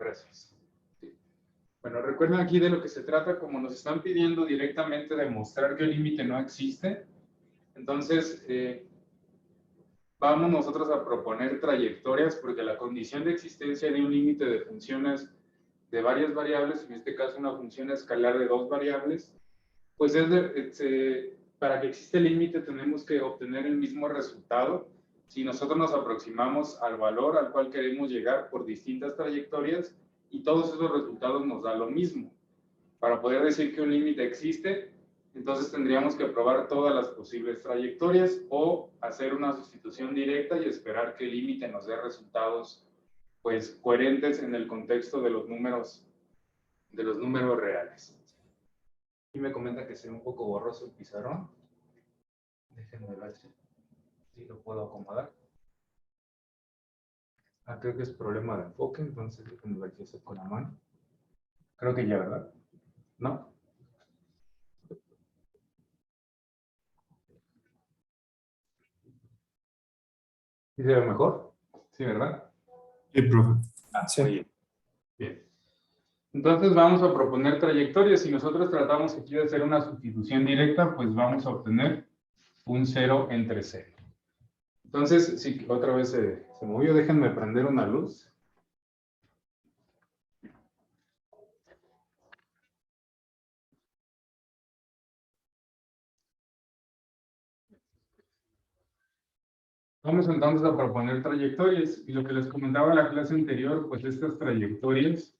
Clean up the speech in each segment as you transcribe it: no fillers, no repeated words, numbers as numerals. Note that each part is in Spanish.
Gracias. Sí. Bueno, recuerden aquí de lo que se trata, como nos están pidiendo directamente demostrar que el límite no existe, entonces vamos nosotros a proponer trayectorias porque la condición de existencia de un límite de funciones de varias variables, en este caso una función escalar de 2 variables, pues para que exista el límite tenemos que obtener el mismo resultado si nosotros nos aproximamos al valor al cual queremos llegar por distintas trayectorias y todos esos resultados nos da lo mismo. Para poder decir que un límite existe, entonces tendríamos que probar todas las posibles trayectorias o hacer una sustitución directa y esperar que el límite nos dé resultados pues coherentes en el contexto de los números reales. Y me comenta que se ve un poco borroso el pizarrón. Déjenme ver si lo puedo acomodar. Creo que es problema de enfoque, entonces déjenme ver si hace con la mano. Creo que ya, ¿verdad? ¿No? ¿Sí se ve mejor? Sí, ¿verdad? Sí, profe. Sí. Muy bien. Entonces vamos a proponer trayectorias. Si nosotros tratamos aquí de hacer una sustitución directa, pues vamos a obtener un 0 entre 0. Entonces, sí, otra vez se movió. Déjenme prender una luz. Vamos entonces a proponer trayectorias. Y lo que les comentaba en la clase anterior, pues estas trayectorias,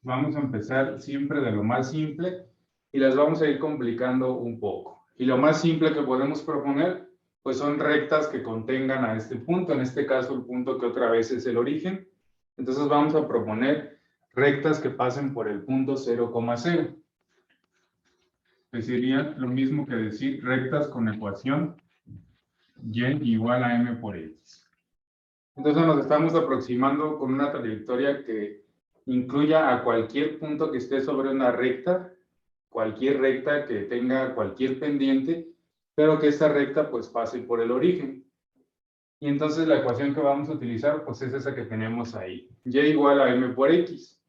vamos a empezar siempre de lo más simple y las vamos a ir complicando un poco. Y lo más simple que podemos proponer, pues son rectas que contengan a este punto, en este caso el punto que otra vez es el origen. Entonces vamos a proponer rectas que pasen por el punto 0,0. Que sería lo mismo que decir rectas con ecuación y igual a m por x. Entonces nos estamos aproximando con una trayectoria que incluya a cualquier punto que esté sobre una recta, cualquier recta que tenga cualquier pendiente, pero que esta recta pues pase por el origen. Y entonces la ecuación que vamos a utilizar pues es esa que tenemos ahí, y igual a m por x.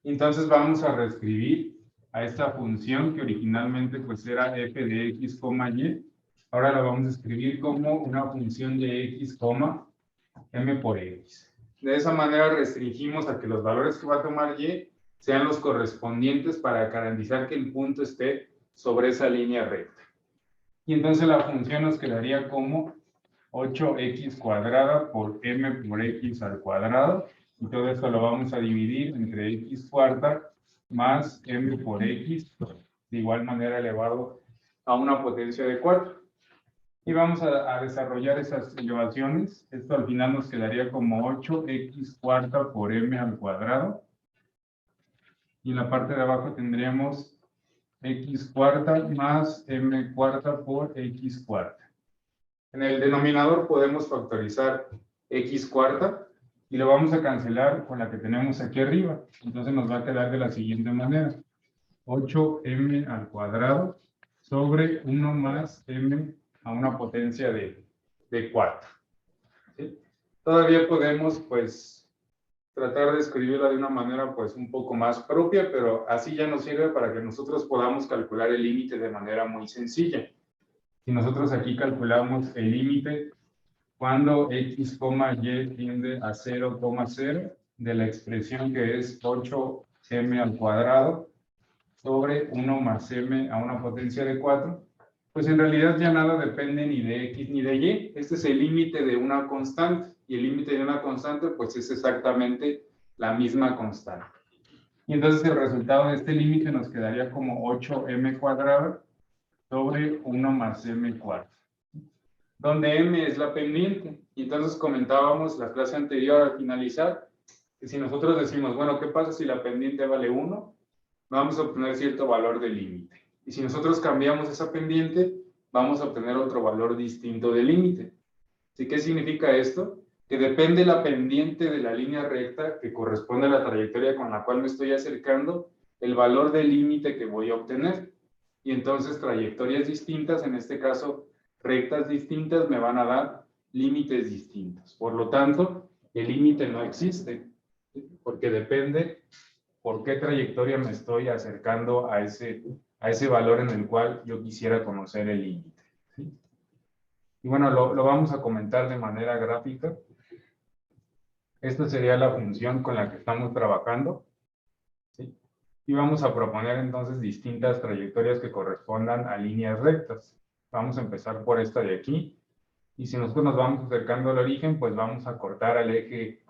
Entonces vamos a reescribir a esta función que originalmente pues era f de x, y, ahora la vamos a escribir como una función de x, m por x. De esa manera restringimos a que los valores que va a tomar y sean los correspondientes para garantizar que el punto esté sobre esa línea recta. Y entonces la función nos quedaría como 8x cuadrada por m por x al cuadrado. Y todo esto lo vamos a dividir entre x cuarta más m por x, de igual manera elevado a una potencia de 4. Y vamos a desarrollar esas elevaciones. Esto al final nos quedaría como 8x cuarta por m al cuadrado. Y en la parte de abajo tendríamos x cuarta más m cuarta por x cuarta. En el denominador podemos factorizar x cuarta y lo vamos a cancelar con la que tenemos aquí arriba. Entonces nos va a quedar de la siguiente manera. 8m al cuadrado sobre 1 más m a una potencia de 4. ¿Sí? Todavía podemos, pues, tratar de escribirla de una manera, pues, un poco más propia, pero así ya nos sirve para que nosotros podamos calcular el límite de manera muy sencilla. Si nosotros aquí calculamos el límite cuando x, y tiende a 0,0 de la expresión que es 8m al cuadrado sobre 1 más m a una potencia de 4, pues en realidad ya nada depende ni de x ni de y. Este es el límite de una constante, y el límite de una constante pues es exactamente la misma constante. Y entonces el resultado de este límite nos quedaría como 8m cuadrado sobre 1 más m cuarto, donde m es la pendiente. Y entonces comentábamos la clase anterior al finalizar, que si nosotros decimos, bueno, ¿qué pasa si la pendiente vale 1? Vamos a obtener cierto valor de límite. Y si nosotros cambiamos esa pendiente, vamos a obtener otro valor distinto de límite. ¿Sí? ¿Qué significa esto? Que depende la pendiente de la línea recta que corresponde a la trayectoria con la cual me estoy acercando, el valor de límite que voy a obtener. Y entonces trayectorias distintas, en este caso rectas distintas, me van a dar límites distintos. Por lo tanto, el límite no existe. ¿sí? Porque depende por qué trayectoria me estoy acercando a ese valor en el cual yo quisiera conocer el límite, ¿sí? Y bueno, lo vamos a comentar de manera gráfica. Esta sería la función con la que estamos trabajando, ¿sí? Y vamos a proponer entonces distintas trayectorias que correspondan a líneas rectas. Vamos a empezar por esta de aquí. Y si nosotros nos vamos acercando al origen, pues vamos a cortar al eje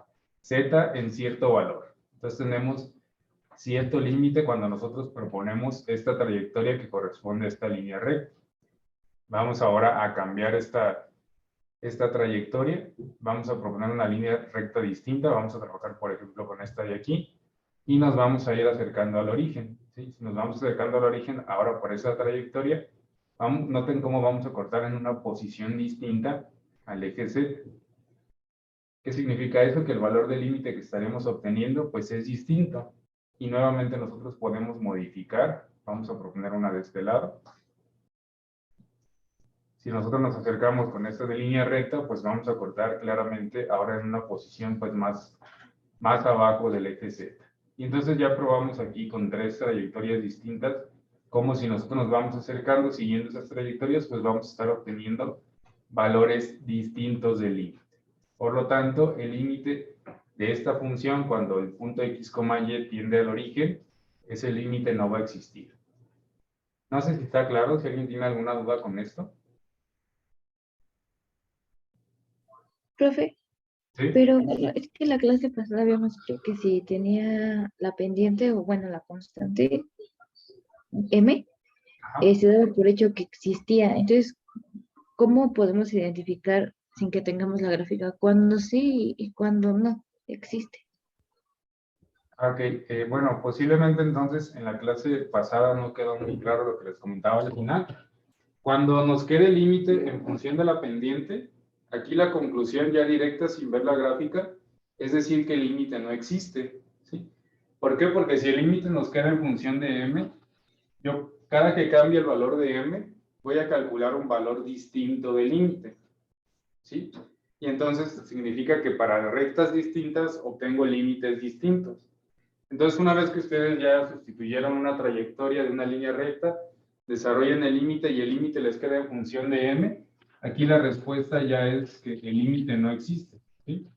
Z en cierto valor. Entonces tenemos cierto límite cuando nosotros proponemos esta trayectoria que corresponde a esta línea recta. Vamos ahora a cambiar esta trayectoria. Vamos a proponer una línea recta distinta. Vamos a trabajar, por ejemplo, con esta de aquí. Y nos vamos a ir acercando al origen, ¿sí? Si nos vamos acercando al origen, ahora por esa trayectoria, noten cómo vamos a cortar en una posición distinta al eje Z. ¿Qué significa eso? Que el valor del límite que estaremos obteniendo, pues es distinto. Y nuevamente nosotros podemos modificar. Vamos a proponer una de este lado. Si nosotros nos acercamos con esta de línea recta, pues vamos a cortar claramente ahora en una posición pues más abajo del eje Z. Y entonces ya probamos aquí con 3 trayectorias distintas, como si nosotros nos vamos acercando siguiendo esas trayectorias, pues vamos a estar obteniendo valores distintos del límite. Por lo tanto, el límite de esta función, cuando el punto x, y tiende al origen, ese límite no va a existir. No sé si está claro, si alguien tiene alguna duda con esto. Profe, ¿Sí? pero es que la clase pasada habíamos dicho que si tenía la pendiente o bueno, la constante M, se daba por hecho que existía. Entonces, ¿cómo podemos identificar sin que tengamos la gráfica cuándo sí y cuándo no existe? Ok, bueno, posiblemente entonces en la clase pasada no quedó muy claro lo que les comentaba al final. Cuando nos quede el límite en función de la pendiente, aquí la conclusión ya directa sin ver la gráfica, es decir que el límite no existe, ¿sí? ¿Por qué? Porque si el límite nos queda en función de m, yo cada que cambie el valor de m, voy a calcular un valor distinto del límite, ¿sí? Y entonces significa que para rectas distintas obtengo límites distintos. Entonces, una vez que ustedes ya sustituyeron una trayectoria de una línea recta, desarrollen el límite y el límite les queda en función de m, aquí la respuesta ya es que el límite no existe, ¿sí?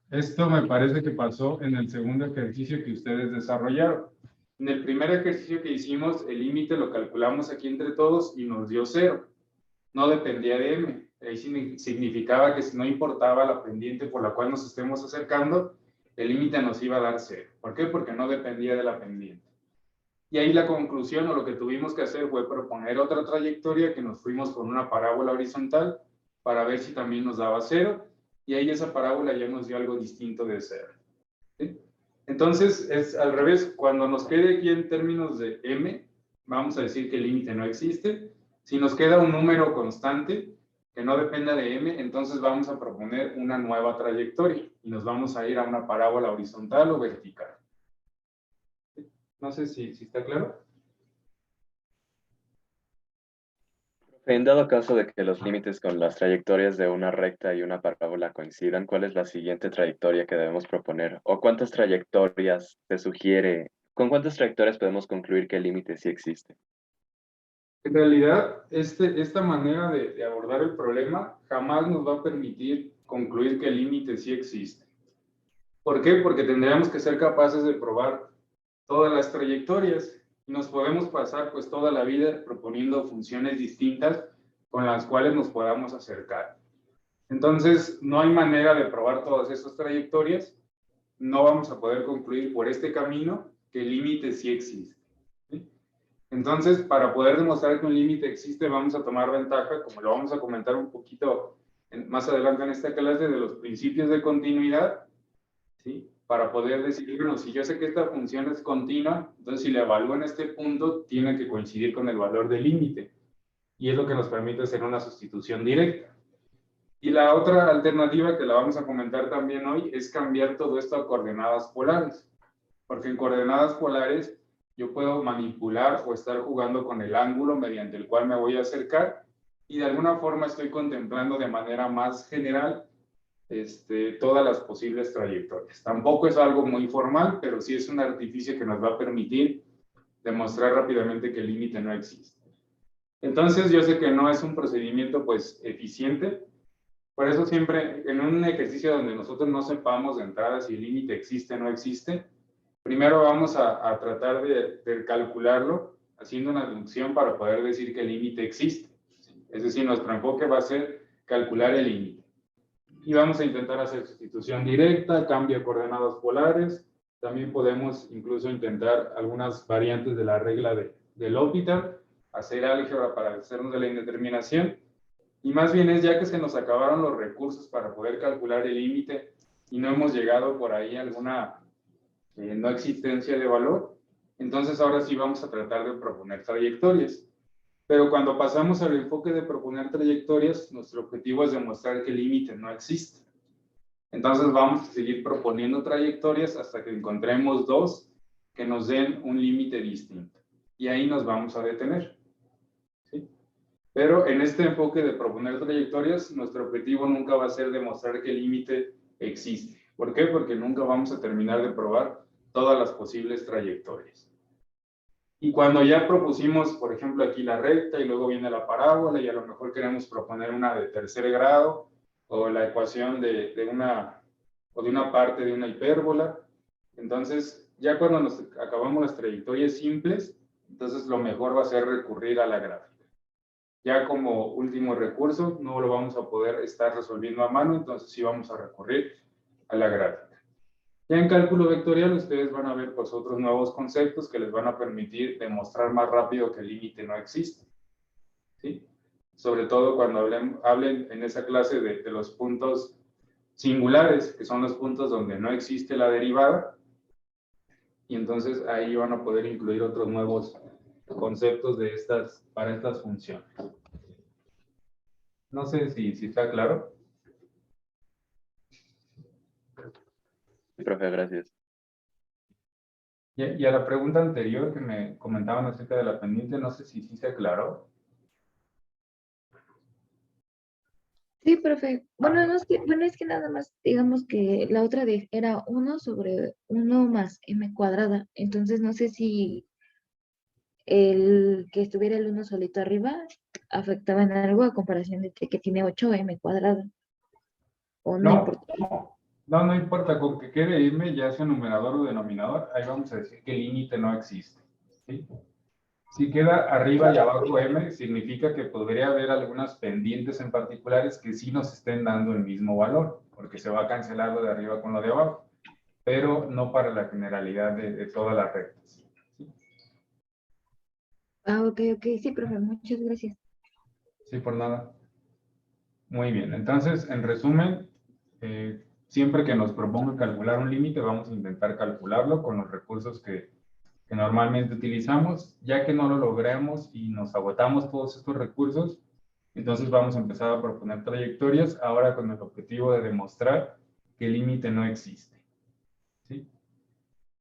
Esto me parece que pasó en el segundo ejercicio que ustedes desarrollaron. En el primer ejercicio que hicimos, el límite lo calculamos aquí entre todos y nos dio 0. No dependía de m. Ahí significaba que si no importaba la pendiente por la cual nos estemos acercando, el límite nos iba a dar 0. ¿Por qué? Porque no dependía de la pendiente. Y ahí la conclusión o lo que tuvimos que hacer fue proponer otra trayectoria que nos fuimos con una parábola horizontal para ver si también nos daba 0. Y ahí esa parábola ya nos dio algo distinto de 0. ¿Sí? Entonces es al revés. Cuando nos quede aquí en términos de m, vamos a decir que el límite no existe. Si nos queda un número constante que no dependa de m, entonces vamos a proponer una nueva trayectoria y nos vamos a ir a una parábola horizontal o vertical. No sé si está claro. En dado caso de que los límites con las trayectorias de una recta y una parábola coincidan, ¿cuál es la siguiente trayectoria que debemos proponer? ¿O cuántas trayectorias se sugiere? ¿Con cuántas trayectorias podemos concluir que el límite sí existe? En realidad, esta manera de abordar el problema jamás nos va a permitir concluir que el límite sí existe. ¿Por qué? Porque tendríamos que ser capaces de probar todas las trayectorias y nos podemos pasar pues toda la vida proponiendo funciones distintas con las cuales nos podamos acercar. Entonces, no hay manera de probar todas esas trayectorias. No vamos a poder concluir por este camino que el límite sí existe, ¿sí? Entonces, para poder demostrar que un límite existe, vamos a tomar ventaja, como lo vamos a comentar un poquito más adelante en esta clase, de los principios de continuidad, ¿sí? Para poder decir, bueno, si yo sé que esta función es continua, entonces si la evalúo en este punto, tiene que coincidir con el valor del límite. Y es lo que nos permite hacer una sustitución directa. Y la otra alternativa que la vamos a comentar también hoy es cambiar todo esto a coordenadas polares. Porque en coordenadas polares yo puedo manipular o estar jugando con el ángulo mediante el cual me voy a acercar y de alguna forma estoy contemplando de manera más general todas las posibles trayectorias. Tampoco es algo muy formal, pero sí es un artificio que nos va a permitir demostrar rápidamente que el límite no existe. Entonces, yo sé que no es un procedimiento, pues, eficiente. Por eso siempre, en un ejercicio donde nosotros no sepamos de entrada si el límite existe o no existe, primero vamos a tratar de calcularlo haciendo una deducción para poder decir que el límite existe. Es decir, nuestro enfoque va a ser calcular el límite. Y vamos a intentar hacer sustitución directa, cambio de coordenadas polares. También podemos incluso intentar algunas variantes de la regla del L'Hopital, hacer álgebra para hacernos de la indeterminación. Y más bien es ya que se nos acabaron los recursos para poder calcular el límite y no hemos llegado por ahí a alguna no existencia de valor, entonces ahora sí vamos a tratar de proponer trayectorias. Pero cuando pasamos al enfoque de proponer trayectorias, nuestro objetivo es demostrar que el límite no existe. Entonces vamos a seguir proponiendo trayectorias hasta que encontremos dos que nos den un límite distinto. Y ahí nos vamos a detener. ¿Sí? Pero en este enfoque de proponer trayectorias, nuestro objetivo nunca va a ser demostrar que el límite existe. ¿Por qué? Porque nunca vamos a terminar de probar todas las posibles trayectorias. Y cuando ya propusimos, por ejemplo, aquí la recta y luego viene la parábola y a lo mejor queremos proponer una de tercer grado o la ecuación de una parte de una hipérbola, entonces ya cuando nos acabamos las trayectorias simples, entonces lo mejor va a ser recurrir a la gráfica. Ya como último recurso no lo vamos a poder estar resolviendo a mano, entonces sí vamos a recurrir a la gráfica. Ya en cálculo vectorial ustedes van a ver pues otros nuevos conceptos que les van a permitir demostrar más rápido que el límite no existe. ¿Sí? Sobre todo cuando hablen en esa clase de los puntos singulares, que son los puntos donde no existe la derivada, y entonces ahí van a poder incluir otros nuevos conceptos para estas funciones. No sé si está claro. Sí, profe, gracias. Y a la pregunta anterior que me comentaban acerca de la pendiente, no sé si se aclaró. Sí, profe. Bueno, no es que, bueno, es que nada más, digamos que la otra era 1 sobre 1 más m cuadrada. Entonces, no sé si el que estuviera el 1 solito arriba afectaba en algo a comparación de que tiene 8m cuadrada. O no importa. No importa, con que quede m, ya sea numerador o denominador, ahí vamos a decir que el límite no existe. ¿Sí? Si queda arriba y abajo m, significa que podría haber algunas pendientes en particulares que sí nos estén dando el mismo valor, porque se va a cancelar lo de arriba con lo de abajo, pero no para la generalidad de todas las rectas. ¿Sí? Ah, ok, sí, profe, muchas gracias. Sí, por nada. Muy bien, entonces, en resumen, siempre que nos proponga calcular un límite, vamos a intentar calcularlo con los recursos que normalmente utilizamos. Ya que no lo logramos y nos agotamos todos estos recursos, entonces vamos a empezar a proponer trayectorias, ahora con el objetivo de demostrar que el límite no existe. ¿Sí?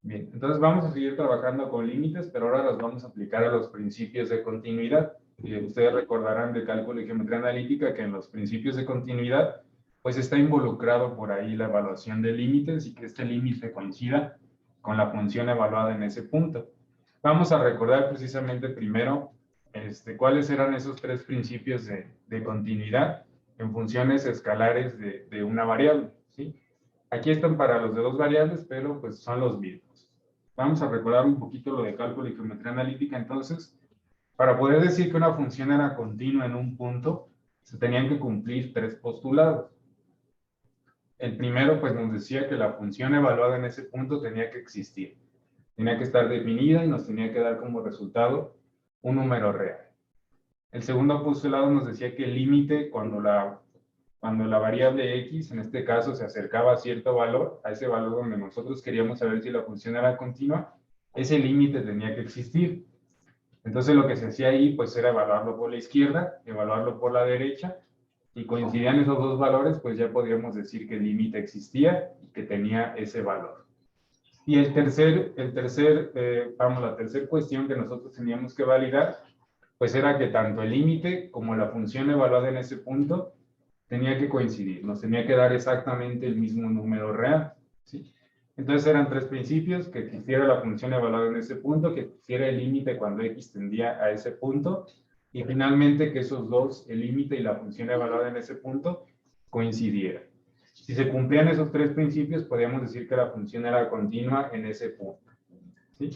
Bien, entonces vamos a seguir trabajando con límites, pero ahora los vamos a aplicar a los principios de continuidad. Ustedes recordarán de cálculo y geometría analítica que en los principios de continuidad, pues está involucrado por ahí la evaluación de límites y que este límite coincida con la función evaluada en ese punto. Vamos a recordar precisamente primero cuáles eran esos tres principios de continuidad en funciones escalares de una variable. ¿Sí? Aquí están para los de dos variables, pero pues son los mismos. Vamos a recordar un poquito lo de cálculo y geometría analítica. Entonces, para poder decir que una función era continua en un punto, se tenían que cumplir tres postulados. El primero, pues nos decía que la función evaluada en ese punto tenía que existir. Tenía que estar definida y nos tenía que dar como resultado un número real. El segundo postulado nos decía que el límite, cuando la variable x, en este caso, se acercaba a cierto valor, a ese valor donde nosotros queríamos saber si la función era continua, ese límite tenía que existir. Entonces lo que se hacía ahí, pues era evaluarlo por la izquierda, evaluarlo por la derecha, y coincidían esos dos valores, pues ya podríamos decir que el límite existía y que tenía ese valor. Y la tercera cuestión que nosotros teníamos que validar, pues era que tanto el límite como la función evaluada en ese punto tenía que coincidir, nos tenía que dar exactamente el mismo número real, ¿sí? Entonces eran tres principios: que existiera la función evaluada en ese punto, que existiera el límite cuando x tendía a ese punto, y finalmente que esos dos, el límite y la función evaluada en ese punto, coincidieran. Si se cumplían esos tres principios, podíamos decir que la función era continua en ese punto, ¿sí?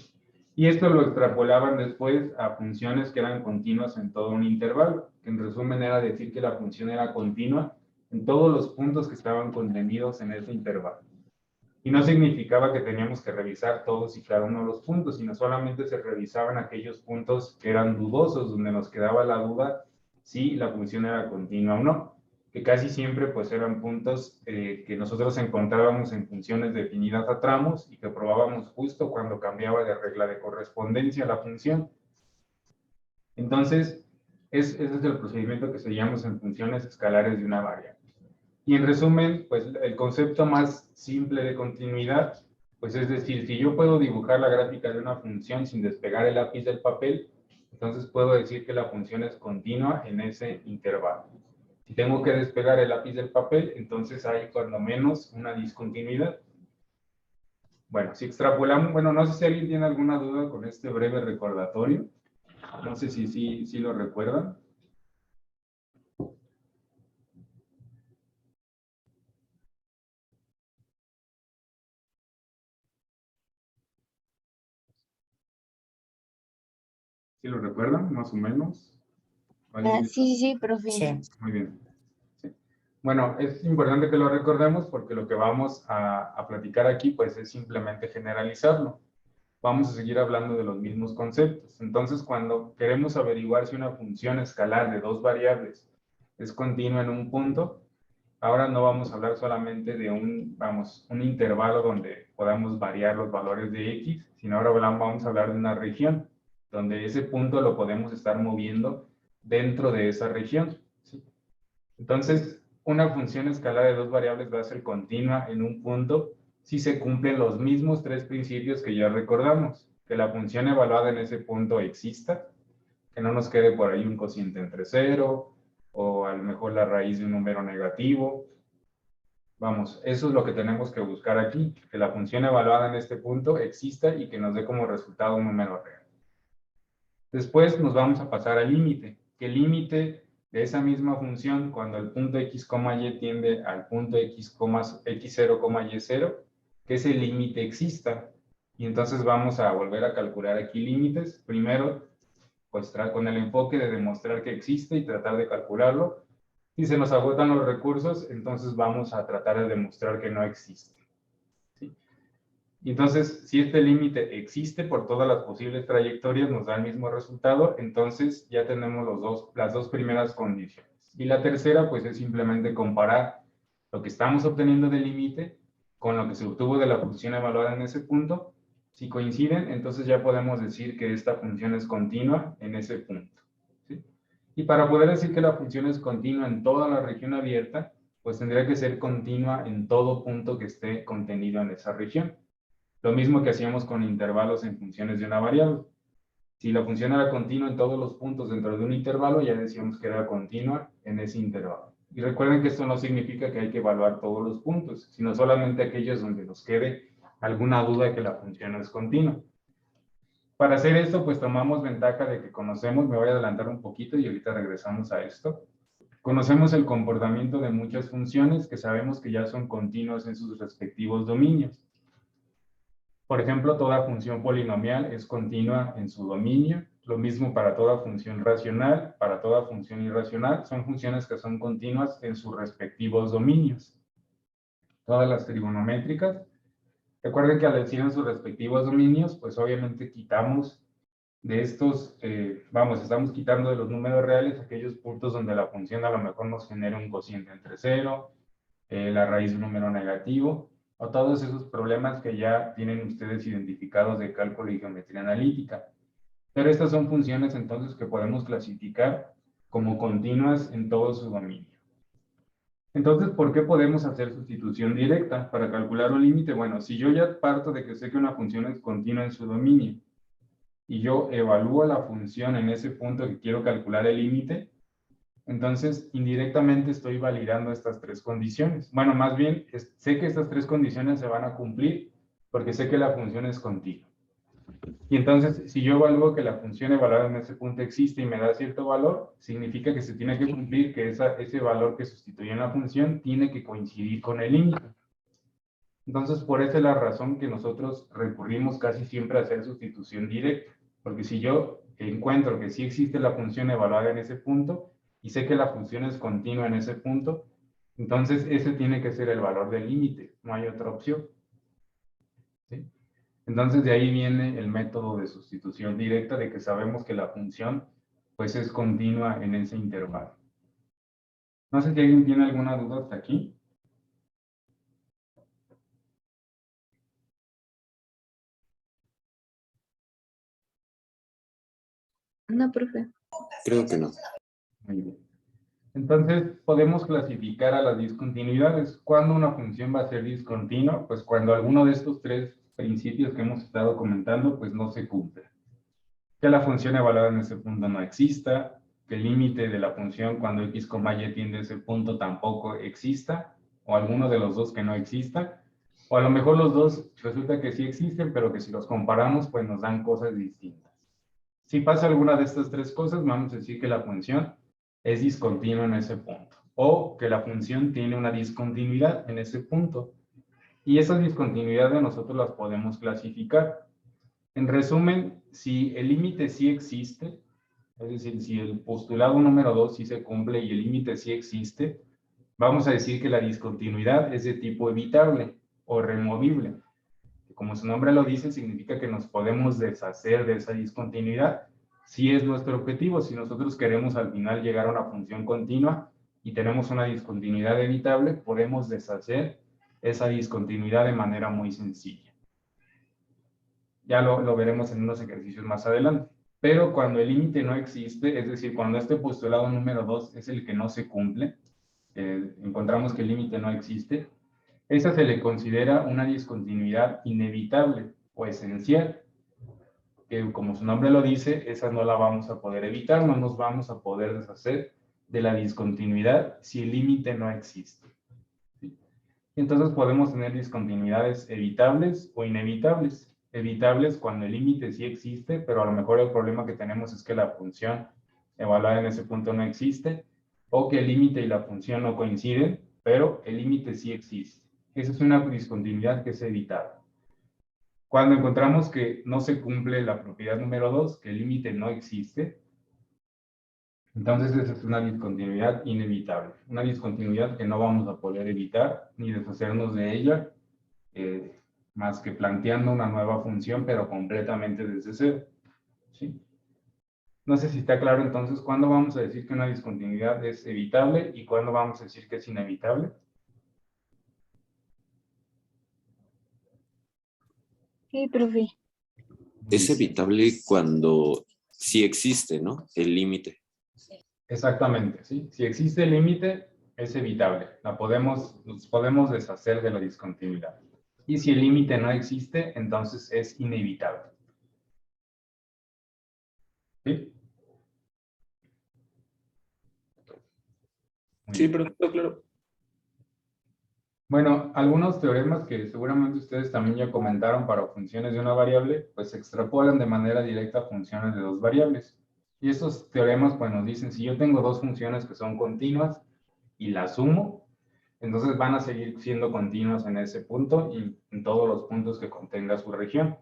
Y esto lo extrapolaban después a funciones que eran continuas en todo un intervalo, que en resumen era decir que la función era continua en todos los puntos que estaban contenidos en ese intervalo. Y no significaba que teníamos que revisar todos y cada uno de los puntos, sino solamente se revisaban aquellos puntos que eran dudosos, donde nos quedaba la duda si la función era continua o no, que casi siempre pues eran puntos que nosotros encontrábamos en funciones definidas a tramos y que probábamos justo cuando cambiaba de regla de correspondencia la función. Entonces, ese es el procedimiento que seguíamos en funciones escalares de una variable. Y en resumen, pues el concepto más simple de continuidad, pues es decir, si yo puedo dibujar la gráfica de una función sin despegar el lápiz del papel, entonces puedo decir que la función es continua en ese intervalo. Si tengo que despegar el lápiz del papel, entonces hay cuando menos una discontinuidad. Bueno, si extrapolamos, bueno, no sé si alguien tiene alguna duda con este breve recordatorio. No sé si lo recuerdan. ¿Sí lo recuerdan, más o menos? Sí, profe. Sí. Muy bien. Sí. Bueno, es importante que lo recordemos porque lo que vamos a platicar aquí pues es simplemente generalizarlo. Vamos a seguir hablando de los mismos conceptos. Entonces, cuando queremos averiguar si una función escalar de dos variables es continua en un punto, ahora no vamos a hablar solamente de un intervalo donde podamos variar los valores de x, sino ahora vamos a hablar de una región, donde ese punto lo podemos estar moviendo dentro de esa región, ¿sí? Entonces, una función escalar de dos variables va a ser continua en un punto si se cumplen los mismos tres principios que ya recordamos: que la función evaluada en ese punto exista, que no nos quede por ahí un cociente entre cero, o a lo mejor la raíz de un número negativo. Vamos, eso es lo que tenemos que buscar aquí, que la función evaluada en este punto exista y que nos dé como resultado un número real. Después nos vamos a pasar al límite, que el límite de esa misma función, cuando el punto x, y tiende al punto x0, y0, que ese límite exista. Y entonces vamos a volver a calcular aquí límites. Primero, pues con el enfoque de demostrar que existe y tratar de calcularlo. Si se nos agotan los recursos, entonces vamos a tratar de demostrar que no existe. ¿Sí? Y entonces, si este límite existe por todas las posibles trayectorias, nos da el mismo resultado, entonces ya tenemos las dos primeras condiciones. Y la tercera, pues es simplemente comparar lo que estamos obteniendo del límite con lo que se obtuvo de la función evaluada en ese punto. Si coinciden, entonces ya podemos decir que esta función es continua en ese punto, ¿sí? Y para poder decir que la función es continua en toda la región abierta, pues tendría que ser continua en todo punto que esté contenido en esa región. Lo mismo que hacíamos con intervalos en funciones de una variable. Si la función era continua en todos los puntos dentro de un intervalo, ya decíamos que era continua en ese intervalo. Y recuerden que esto no significa que hay que evaluar todos los puntos, sino solamente aquellos donde nos quede alguna duda de que la función no es continua. Para hacer esto, pues tomamos ventaja de que conocemos, me voy a adelantar un poquito y ahorita regresamos a esto. Conocemos el comportamiento de muchas funciones que sabemos que ya son continuas en sus respectivos dominios. Por ejemplo, toda función polinomial es continua en su dominio. Lo mismo para toda función racional, para toda función irracional. Son funciones que son continuas en sus respectivos dominios. Todas las trigonométricas. Recuerden que al decir en sus respectivos dominios, pues obviamente quitamos de estos, estamos quitando de los números reales aquellos puntos donde la función a lo mejor nos genera un cociente entre cero, la raíz de un número negativo, o todos esos problemas que ya tienen ustedes identificados de cálculo y geometría analítica. Pero estas son funciones entonces que podemos clasificar como continuas en todo su dominio. Entonces, ¿por qué podemos hacer sustitución directa para calcular un límite? Bueno, si yo ya parto de que sé que una función es continua en su dominio y yo evalúo la función en ese punto que quiero calcular el límite, Entonces, indirectamente estoy validando estas tres condiciones. Bueno, más bien, sé que estas tres condiciones se van a cumplir porque sé que la función es continua. Y entonces, si yo evalúo que la función evaluada en ese punto existe y me da cierto valor, significa que se tiene que cumplir que ese valor que sustituye en la función tiene que coincidir con el límite. Entonces, por esa es la razón que nosotros recurrimos casi siempre a hacer sustitución directa. Porque si yo encuentro que sí existe la función evaluada en ese punto y sé que la función es continua en ese punto, entonces ese tiene que ser el valor del límite, no hay otra opción. ¿Sí? Entonces, de ahí viene el método de sustitución directa, de que sabemos que la función pues es continua en ese intervalo. No sé si alguien tiene alguna duda hasta aquí. No, profe. Creo que no. Muy bien. Entonces, podemos clasificar a las discontinuidades. ¿Cuándo una función va a ser discontinua? Pues cuando alguno de estos tres principios que hemos estado comentando, pues no se cumple. Que la función evaluada en ese punto no exista, que el límite de la función cuando x, y tiende a ese punto tampoco exista, o alguno de los dos que no exista, o a lo mejor los dos resulta que sí existen, pero que si los comparamos, pues nos dan cosas distintas. Si pasa alguna de estas tres cosas, vamos a decir que la función es discontinua en ese punto, o que la función tiene una discontinuidad en ese punto. Y esas discontinuidades nosotros las podemos clasificar. En resumen, si el límite sí existe, es decir, si el postulado número 2 sí se cumple y el límite sí existe, vamos a decir que la discontinuidad es de tipo evitable o removible. Como su nombre lo dice, significa que nos podemos deshacer de esa discontinuidad si es nuestro objetivo. Si nosotros queremos al final llegar a una función continua y tenemos una discontinuidad evitable, podemos deshacer esa discontinuidad de manera muy sencilla. Ya lo veremos en unos ejercicios más adelante. Pero cuando el límite no existe, es decir, cuando este postulado número 2 es el que no se cumple, encontramos que el límite no existe, esa se le considera una discontinuidad inevitable o esencial, que como su nombre lo dice, esa no la vamos a poder evitar, no nos vamos a poder deshacer de la discontinuidad si el límite no existe. ¿Sí? Entonces podemos tener discontinuidades evitables o inevitables. Evitables cuando el límite sí existe, pero a lo mejor el problema que tenemos es que la función evaluada en ese punto no existe, o que el límite y la función no coinciden, pero el límite sí existe. Esa es una discontinuidad que es evitable. Cuando encontramos que no se cumple la propiedad número 2, que el límite no existe, entonces esa es una discontinuidad inevitable. Una discontinuidad que no vamos a poder evitar ni deshacernos de ella, más que planteando una nueva función, pero completamente desde cero. ¿Sí? No sé si está claro entonces cuándo vamos a decir que una discontinuidad es evitable y cuándo vamos a decir que es inevitable. Sí, profe. Es evitable cuando sí existe, ¿no? El límite. Exactamente, ¿sí? Si existe el límite, es evitable. Nos podemos deshacer de la discontinuidad. Y si el límite no existe, entonces es inevitable. ¿Sí? Muy Sí, bien. pero claro. Bueno, algunos teoremas que seguramente ustedes también ya comentaron para funciones de una variable, pues se extrapolan de manera directa a funciones de dos variables. Y estos teoremas pues nos dicen, si yo tengo dos funciones que son continuas y las sumo, entonces van a seguir siendo continuas en ese punto y en todos los puntos que contenga su región.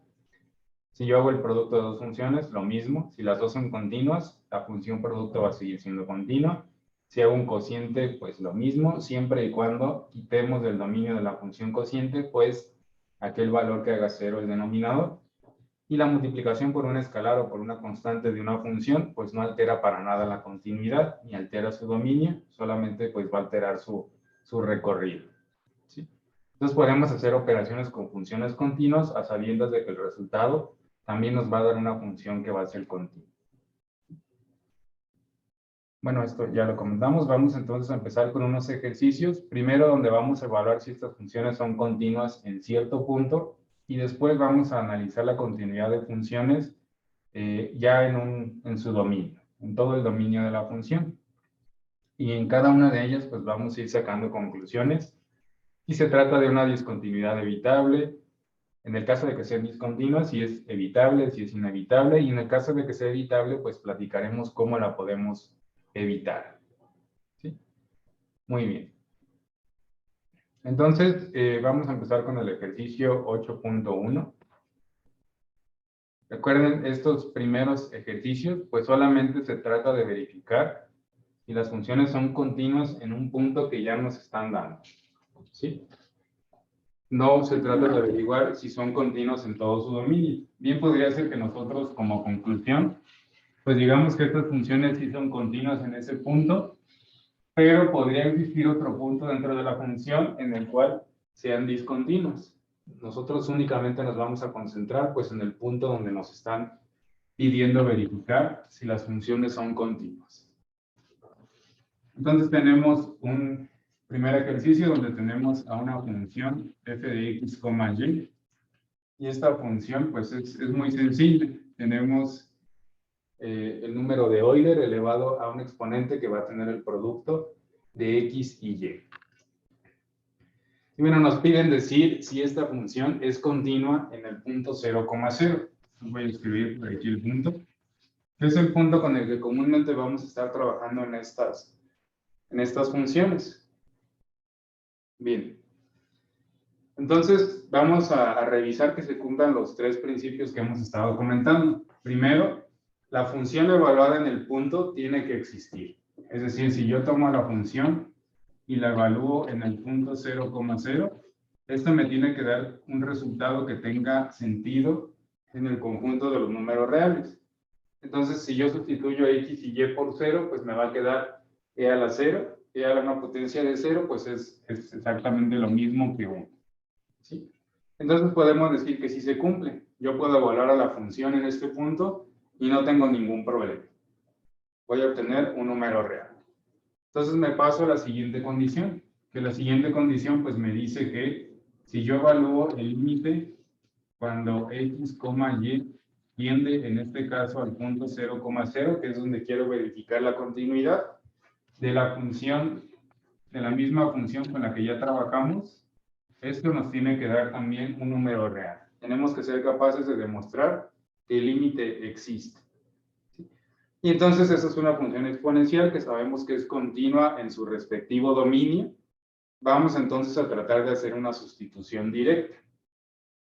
Si yo hago el producto de dos funciones, lo mismo. Si las dos son continuas, la función producto va a seguir siendo continua. Si hago un cociente, pues lo mismo, siempre y cuando quitemos del dominio de la función cociente, pues aquel valor que haga cero el denominador. Y la multiplicación por un escalar o por una constante de una función, pues no altera para nada la continuidad, ni altera su dominio, solamente pues va a alterar su recorrido. ¿Sí? Entonces podemos hacer operaciones con funciones continuas a sabiendas de que el resultado también nos va a dar una función que va a ser continua. Bueno, esto ya lo comentamos. Vamos entonces a empezar con unos ejercicios. Primero, donde vamos a evaluar si estas funciones son continuas en cierto punto. Y después vamos a analizar la continuidad de funciones ya en su dominio, en todo el dominio de la función. y en cada una de ellas pues vamos a ir sacando conclusiones. Si se trata de una discontinuidad evitable, en el caso de que sea discontinua, si es evitable, si es inevitable, y en el caso de que sea evitable, pues platicaremos cómo la podemos evitar. ¿Sí? Muy bien. Entonces, vamos a empezar con el ejercicio 8.1. Recuerden, estos primeros ejercicios, pues solamente se trata de verificar si las funciones son continuas en un punto que ya nos están dando. ¿Sí? No se trata de averiguar si son continuos en todo su dominio. Bien podría ser que nosotros, como conclusión, pues digamos que estas funciones sí son continuas en ese punto, pero podría existir otro punto dentro de la función en el cual sean discontinuos. Nosotros únicamente nos vamos a concentrar pues en el punto donde nos están pidiendo verificar si las funciones son continuas. Entonces tenemos un primer ejercicio donde tenemos a una función f de x, y. Y esta función pues es muy sencilla. Tenemos el número de Euler elevado a un exponente que va a tener el producto de x y y. Y bueno, nos piden decir si esta función es continua en el punto 0,0. Voy a escribir por aquí el punto. Es el punto con el que comúnmente vamos a estar trabajando en estas funciones. Bien. Entonces, vamos a revisar que se cumplan los tres principios que hemos estado comentando. Primero, la función evaluada en el punto tiene que existir. Es decir, si yo tomo la función y la evalúo en el punto 0,0, esto me tiene que dar un resultado que tenga sentido en el conjunto de los números reales. Entonces, si yo sustituyo x y y por 0, pues me va a quedar e a la 0. E a la una potencia de 0, pues es exactamente lo mismo que 1. ¿Sí? Entonces podemos decir que sí se cumple. Yo puedo evaluar a la función en este punto y no tengo ningún problema. Voy a obtener un número real. Entonces me paso a la siguiente condición, que la siguiente condición pues me dice que si yo evalúo el límite cuando x, y tiende en este caso al punto 0,0, que es donde quiero verificar la continuidad de la función, de la misma función con la que ya trabajamos, esto nos tiene que dar también un número real. Tenemos que ser capaces de demostrar que el límite existe. Y entonces esa es una función exponencial que sabemos que es continua en su respectivo dominio. Vamos entonces a tratar de hacer una sustitución directa.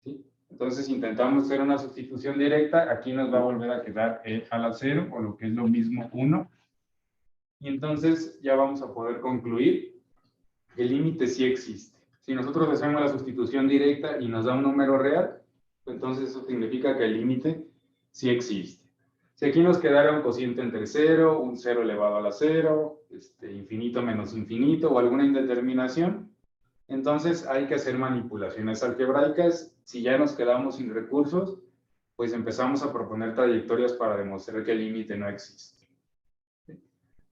¿Sí? Entonces intentamos hacer una sustitución directa. Aquí nos va a volver a quedar e a la 0, o lo que es lo mismo 1. Y entonces ya vamos a poder concluir que el límite sí existe. Si nosotros hacemos la sustitución directa y nos da un número real, entonces eso significa que el límite sí existe. Si aquí nos quedara un cociente entre 0, un 0 elevado a la 0, infinito menos infinito o alguna indeterminación, entonces hay que hacer manipulaciones algebraicas. Si ya nos quedamos sin recursos, pues empezamos a proponer trayectorias para demostrar que el límite no existe.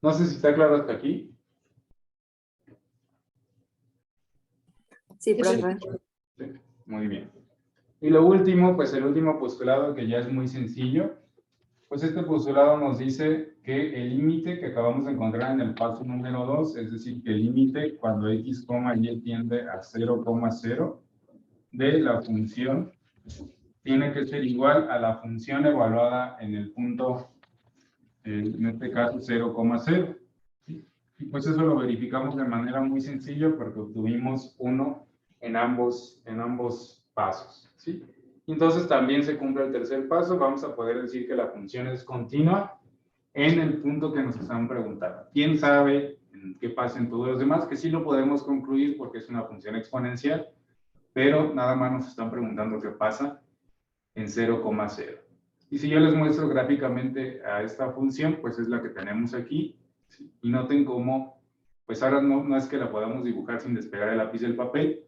No sé si está claro hasta aquí. Sí, profe. Sí, muy bien. Y lo último, pues el último postulado que ya es muy sencillo, pues este postulado nos dice que el límite que acabamos de encontrar en el paso número 2, es decir, que el límite cuando x, y tiende a 0,0 de la función tiene que ser igual a la función evaluada en el punto, en este caso 0,0. Y pues eso lo verificamos de manera muy sencilla porque obtuvimos 1 en ambos pasos. ¿Sí? Y entonces también se cumple el tercer paso. Vamos a poder decir que la función es continua en el punto que nos están preguntando. ¿Quién sabe qué pasa en todos los demás? Que sí lo podemos concluir porque es una función exponencial, pero nada más nos están preguntando qué pasa en 0,0. Y si yo les muestro gráficamente a esta función, pues es la que tenemos aquí. ¿Sí? Y noten cómo, pues ahora no es que la podamos dibujar sin despegar el lápiz del papel.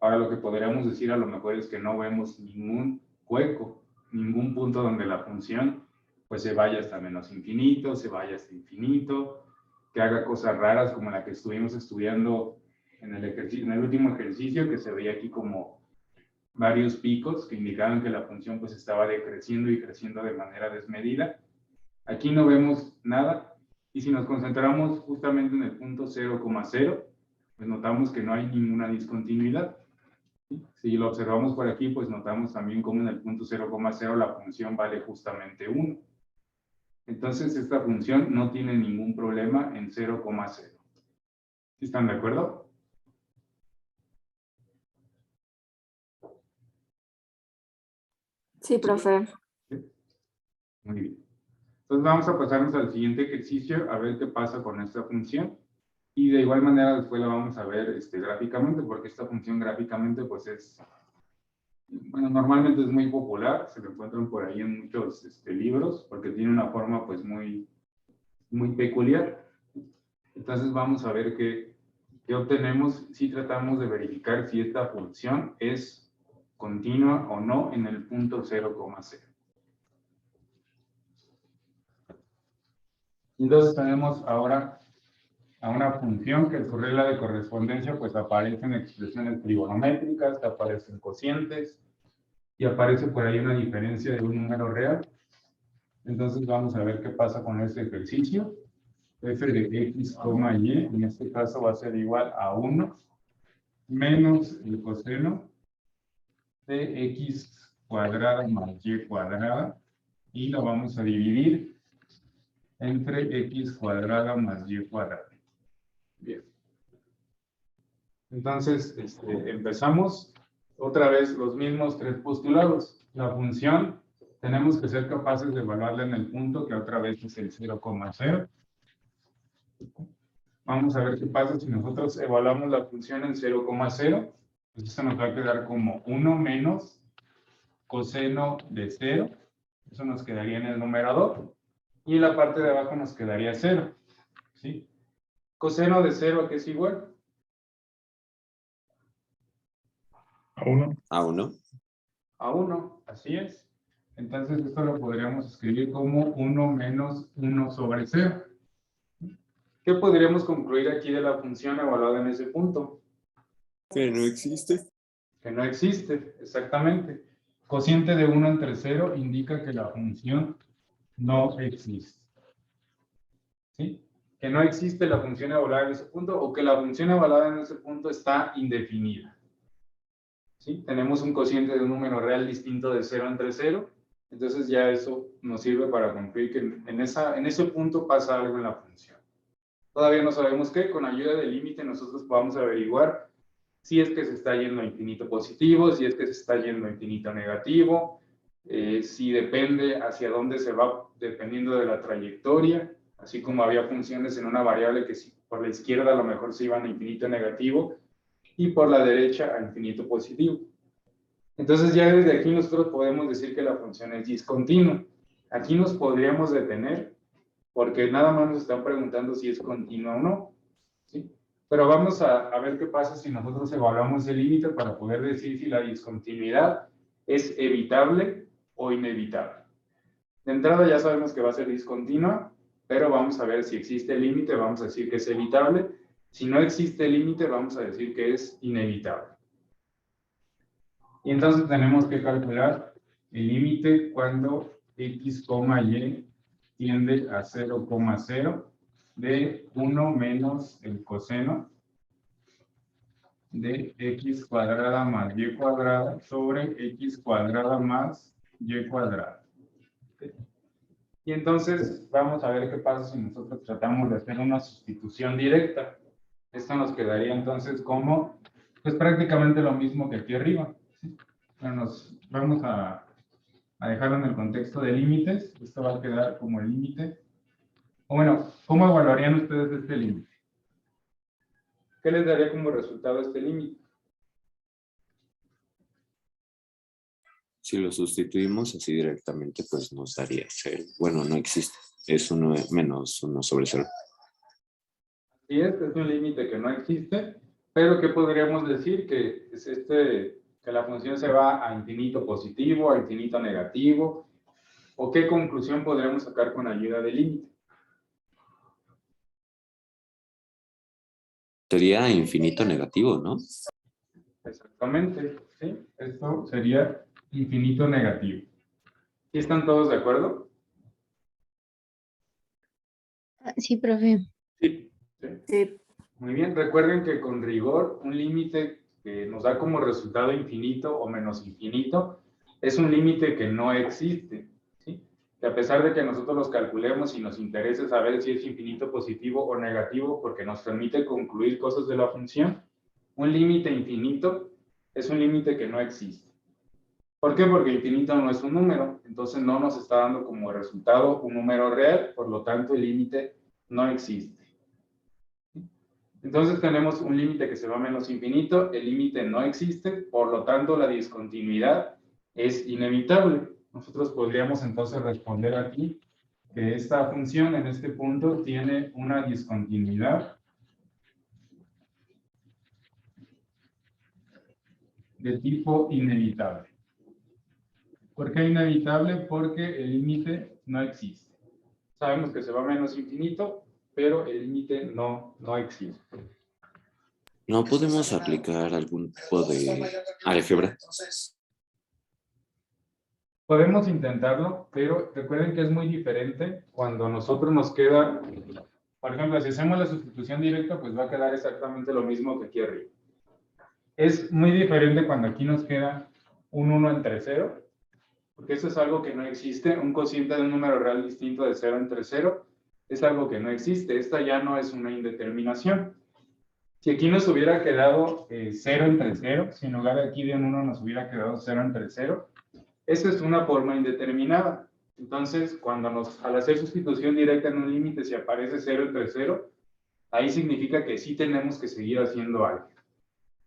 Ahora lo que podríamos decir a lo mejor es que no vemos ningún hueco, ningún punto donde la función pues se vaya hasta menos infinito, se vaya hasta infinito, que haga cosas raras como la que estuvimos estudiando en el último ejercicio, que se veía aquí como varios picos que indicaban que la función pues estaba decreciendo y creciendo de manera desmedida. Aquí no vemos nada Y si nos concentramos justamente en el punto 0,0, pues notamos que no hay ninguna discontinuidad. Si lo observamos por aquí, pues notamos también como en el punto 0,0 la función vale justamente 1. Entonces, esta función no tiene ningún problema en 0,0. ¿Sí están de acuerdo? Sí, profe. Muy bien. Entonces vamos a pasarnos al siguiente ejercicio a ver qué pasa con esta función. Y de igual manera después la vamos a ver gráficamente, porque esta función gráficamente pues es, bueno, normalmente es muy popular, se lo encuentran por ahí en muchos libros, porque tiene una forma pues muy peculiar. Entonces vamos a ver qué obtenemos si tratamos de verificar si esta función es continua o no en el punto 0,0. Entonces tenemos ahora a una función que en su regla de correspondencia pues aparecen expresiones trigonométricas, aparecen cocientes y aparece por ahí una diferencia de un número real. Entonces vamos a ver qué pasa con este ejercicio. F de x, y, en este caso va a ser igual a 1 menos el coseno de x cuadrada más y cuadrada, y lo vamos a dividir entre x cuadrada más y cuadrada. Bien. Entonces, empezamos otra vez los mismos tres postulados. La función, tenemos que ser capaces de evaluarla en el punto, que otra vez es el 0,0. Vamos a ver qué pasa si nosotros evaluamos la función en 0,0. Pues esto nos va a quedar como 1 menos coseno de 0. Eso nos quedaría en el numerador. Y en la parte de abajo nos quedaría 0. ¿Sí? Coseno de 0, ¿a qué es igual? A 1. A 1. A 1, así es. Entonces esto lo podríamos escribir como 1 menos 1 sobre 0. ¿Qué podríamos concluir aquí de la función evaluada en ese punto? Que no existe. Que no existe, exactamente. Cociente de 1 entre 0 indica que la función no existe. ¿Sí? Que no existe la función evaluada en ese punto, o que la función evaluada en ese punto está indefinida. ¿Sí? Tenemos un cociente de un número real distinto de 0 entre 0, entonces ya eso nos sirve para concluir que en ese punto pasa algo en la función. Todavía no sabemos qué, con ayuda del límite nosotros podamos averiguar si es que se está yendo a infinito positivo, si es que se está yendo a infinito negativo, si depende hacia dónde se va dependiendo de la trayectoria, así como había funciones en una variable que si por la izquierda a lo mejor se iban a infinito negativo y por la derecha a infinito positivo. Entonces ya desde aquí nosotros podemos decir que la función es discontinua. Aquí nos podríamos detener porque nada más nos están preguntando si es continua o no. ¿Sí? Pero vamos a ver qué pasa si nosotros evaluamos el límite para poder decir si la discontinuidad es evitable o inevitable. De entrada ya sabemos que va a ser discontinua, pero vamos a ver si existe el límite, vamos a decir que es evitable. Si no existe el límite, vamos a decir que es inevitable. Y entonces tenemos que calcular el límite cuando x, y tiende a 0,0 de 1 menos el coseno de x cuadrada más y cuadrada sobre x cuadrada más y cuadrada. Y entonces vamos a ver qué pasa si nosotros tratamos de hacer una sustitución directa. Esto nos quedaría entonces como, pues prácticamente lo mismo que aquí arriba. ¿Sí? Bueno, vamos a dejarlo en el contexto de límites. Esto va a quedar como el límite. O bueno, ¿cómo evaluarían ustedes este límite? ¿Qué les daría como resultado este límite? Si lo sustituimos así directamente, pues nos daría 0. Bueno, no existe. Es 1 menos 1 sobre 0. Sí, este es un límite que no existe, pero ¿qué podríamos decir? Que es que la función se va a infinito positivo, a infinito negativo, ¿o qué conclusión podríamos sacar con ayuda del límite? Sería infinito negativo, ¿no? Exactamente, ¿sí? Esto sería infinito negativo. ¿Sí están todos de acuerdo? Sí, profe. Sí. ¿Sí? Sí. Muy bien, recuerden que con rigor un límite que nos da como resultado infinito o menos infinito es un límite que no existe, ¿sí? Que a pesar de que nosotros los calculemos y nos interese saber si es infinito positivo o negativo porque nos permite concluir cosas de la función, un límite infinito es un límite que no existe. ¿Por qué? Porque infinito no es un número, entonces no nos está dando como resultado un número real, por lo tanto el límite no existe. Entonces tenemos un límite que se va a menos infinito, el límite no existe, por lo tanto la discontinuidad es inevitable. Nosotros podríamos entonces responder aquí que esta función en este punto tiene una discontinuidad de tipo inevitable. ¿Por qué inevitable? Porque el límite no existe. Sabemos que se va a menos infinito, pero el límite no existe. ¿No podemos aplicar algún tipo de álgebra? Podemos intentarlo, pero recuerden que es muy diferente cuando a nosotros nos queda, por ejemplo, si hacemos la sustitución directa, pues va a quedar exactamente lo mismo que aquí arriba. Es muy diferente cuando aquí nos queda un 1 entre 0, porque eso es algo que no existe. Un cociente de un número real distinto de 0 entre 0 es algo que no existe. Esta ya no es una indeterminación. Si aquí nos hubiera quedado 0 entre 0, si en lugar de aquí de un 1 nos hubiera quedado 0 entre 0, esa es una forma indeterminada. Entonces, al hacer sustitución directa en un límite, si aparece 0 entre 0, ahí significa que sí tenemos que seguir haciendo algo.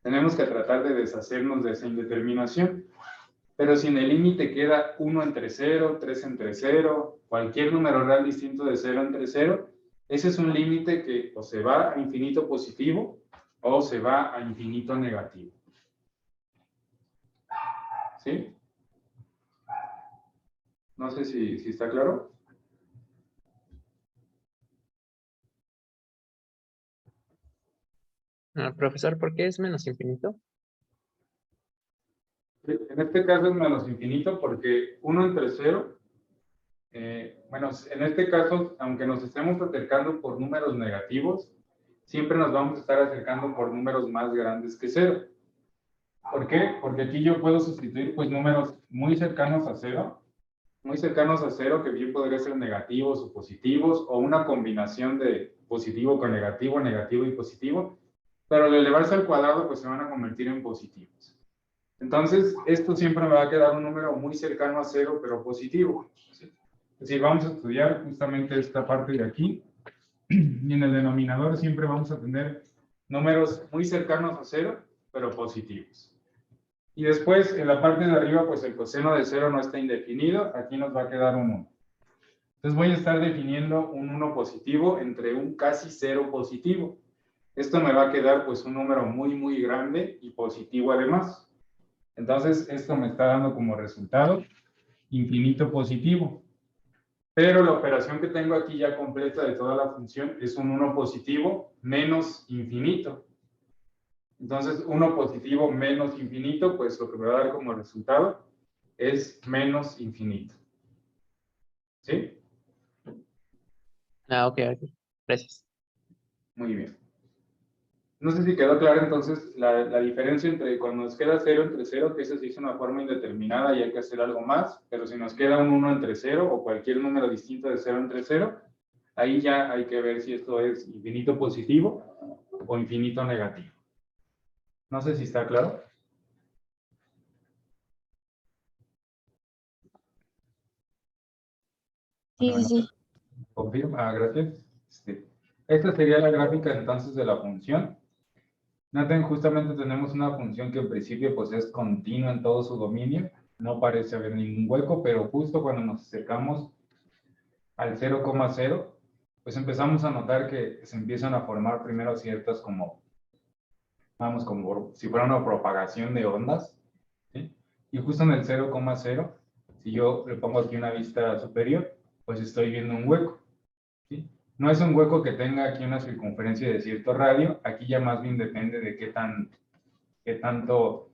Tenemos que tratar de deshacernos de esa indeterminación. Pero si en el límite queda 1 entre 0, 3 entre 0, cualquier número real distinto de 0 entre 0, ese es un límite que o se va a infinito positivo o se va a infinito negativo. ¿Sí? No sé si está claro. Profesor, ¿por qué es menos infinito? En este caso es menos infinito porque 1 entre 0, bueno, en este caso, aunque nos estemos acercando por números negativos, siempre nos vamos a estar acercando por números más grandes que 0. ¿Por qué? Porque aquí yo puedo sustituir pues números muy cercanos a 0, que bien podría ser negativos o positivos, o una combinación de positivo con negativo, negativo y positivo, pero al elevarse al cuadrado pues se van a convertir en positivos. Entonces, esto siempre me va a quedar un número muy cercano a 0, pero positivo. ¿Sí? Es decir, vamos a estudiar justamente esta parte de aquí, y en el denominador siempre vamos a tener números muy cercanos a 0, pero positivos. Y después, en la parte de arriba, pues el coseno de 0 no está indefinido, aquí nos va a quedar un 1. Entonces voy a estar definiendo un 1 positivo entre un casi 0 positivo. Esto me va a quedar pues un número muy, muy grande y positivo además. Entonces, esto me está dando como resultado infinito positivo. Pero la operación que tengo aquí ya completa de toda la función es un 1 positivo menos infinito. Entonces, 1 positivo menos infinito, pues lo que me va a dar como resultado es menos infinito. ¿Sí? Ok. Gracias. Muy bien. No sé si quedó claro entonces la diferencia entre cuando nos queda 0 entre 0, que esa se hizo una forma indeterminada y hay que hacer algo más, pero si nos queda un 1 entre 0 o cualquier número distinto de 0 entre 0, ahí ya hay que ver si esto es infinito positivo o infinito negativo. No sé si está claro. Sí. Confirma, gracias. Esta sería la gráfica entonces de la función. Noten, justamente tenemos una función que en principio pues es continua en todo su dominio. No parece haber ningún hueco, pero justo cuando nos acercamos al 0,0, pues empezamos a notar que se empiezan a formar primero ciertas como si fuera una propagación de ondas, ¿sí? Y justo en el 0,0, si yo le pongo aquí una vista superior, pues estoy viendo un hueco, ¿sí? No es un hueco que tenga aquí una circunferencia de cierto radio, aquí ya más bien depende de qué tanto,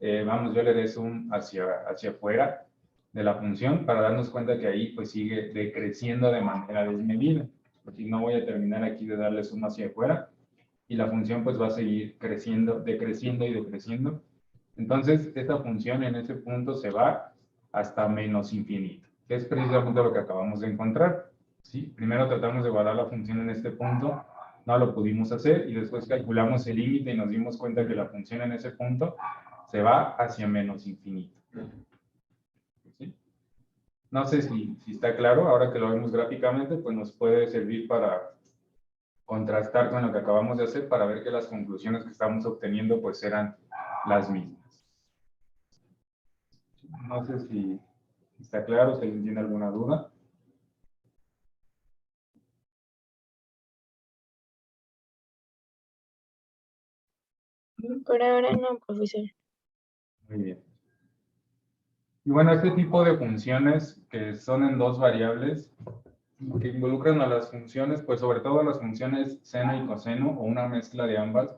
yo le dé zoom hacia afuera de la función para darnos cuenta que ahí pues sigue decreciendo de manera desmedida. porque no voy a terminar aquí de darle suma hacia afuera, y la función pues va a seguir creciendo, decreciendo y decreciendo. Entonces, esta función en ese punto se va hasta menos infinito, que es precisamente lo que acabamos de encontrar. ¿Sí? Primero tratamos de guardar la función en este punto, no lo pudimos hacer, y después calculamos el límite y nos dimos cuenta que la función en ese punto se va hacia menos infinito. ¿Sí? No sé si está claro, ahora que lo vemos gráficamente, pues nos puede servir para contrastar con lo que acabamos de hacer para ver que las conclusiones que estamos obteniendo pues eran las mismas. No sé si está claro, si alguien tiene alguna duda. Por ahora no, profesor. Muy bien. Y bueno, este tipo de funciones que son en dos variables, que involucran a las funciones, pues sobre todo las funciones seno y coseno, o una mezcla de ambas,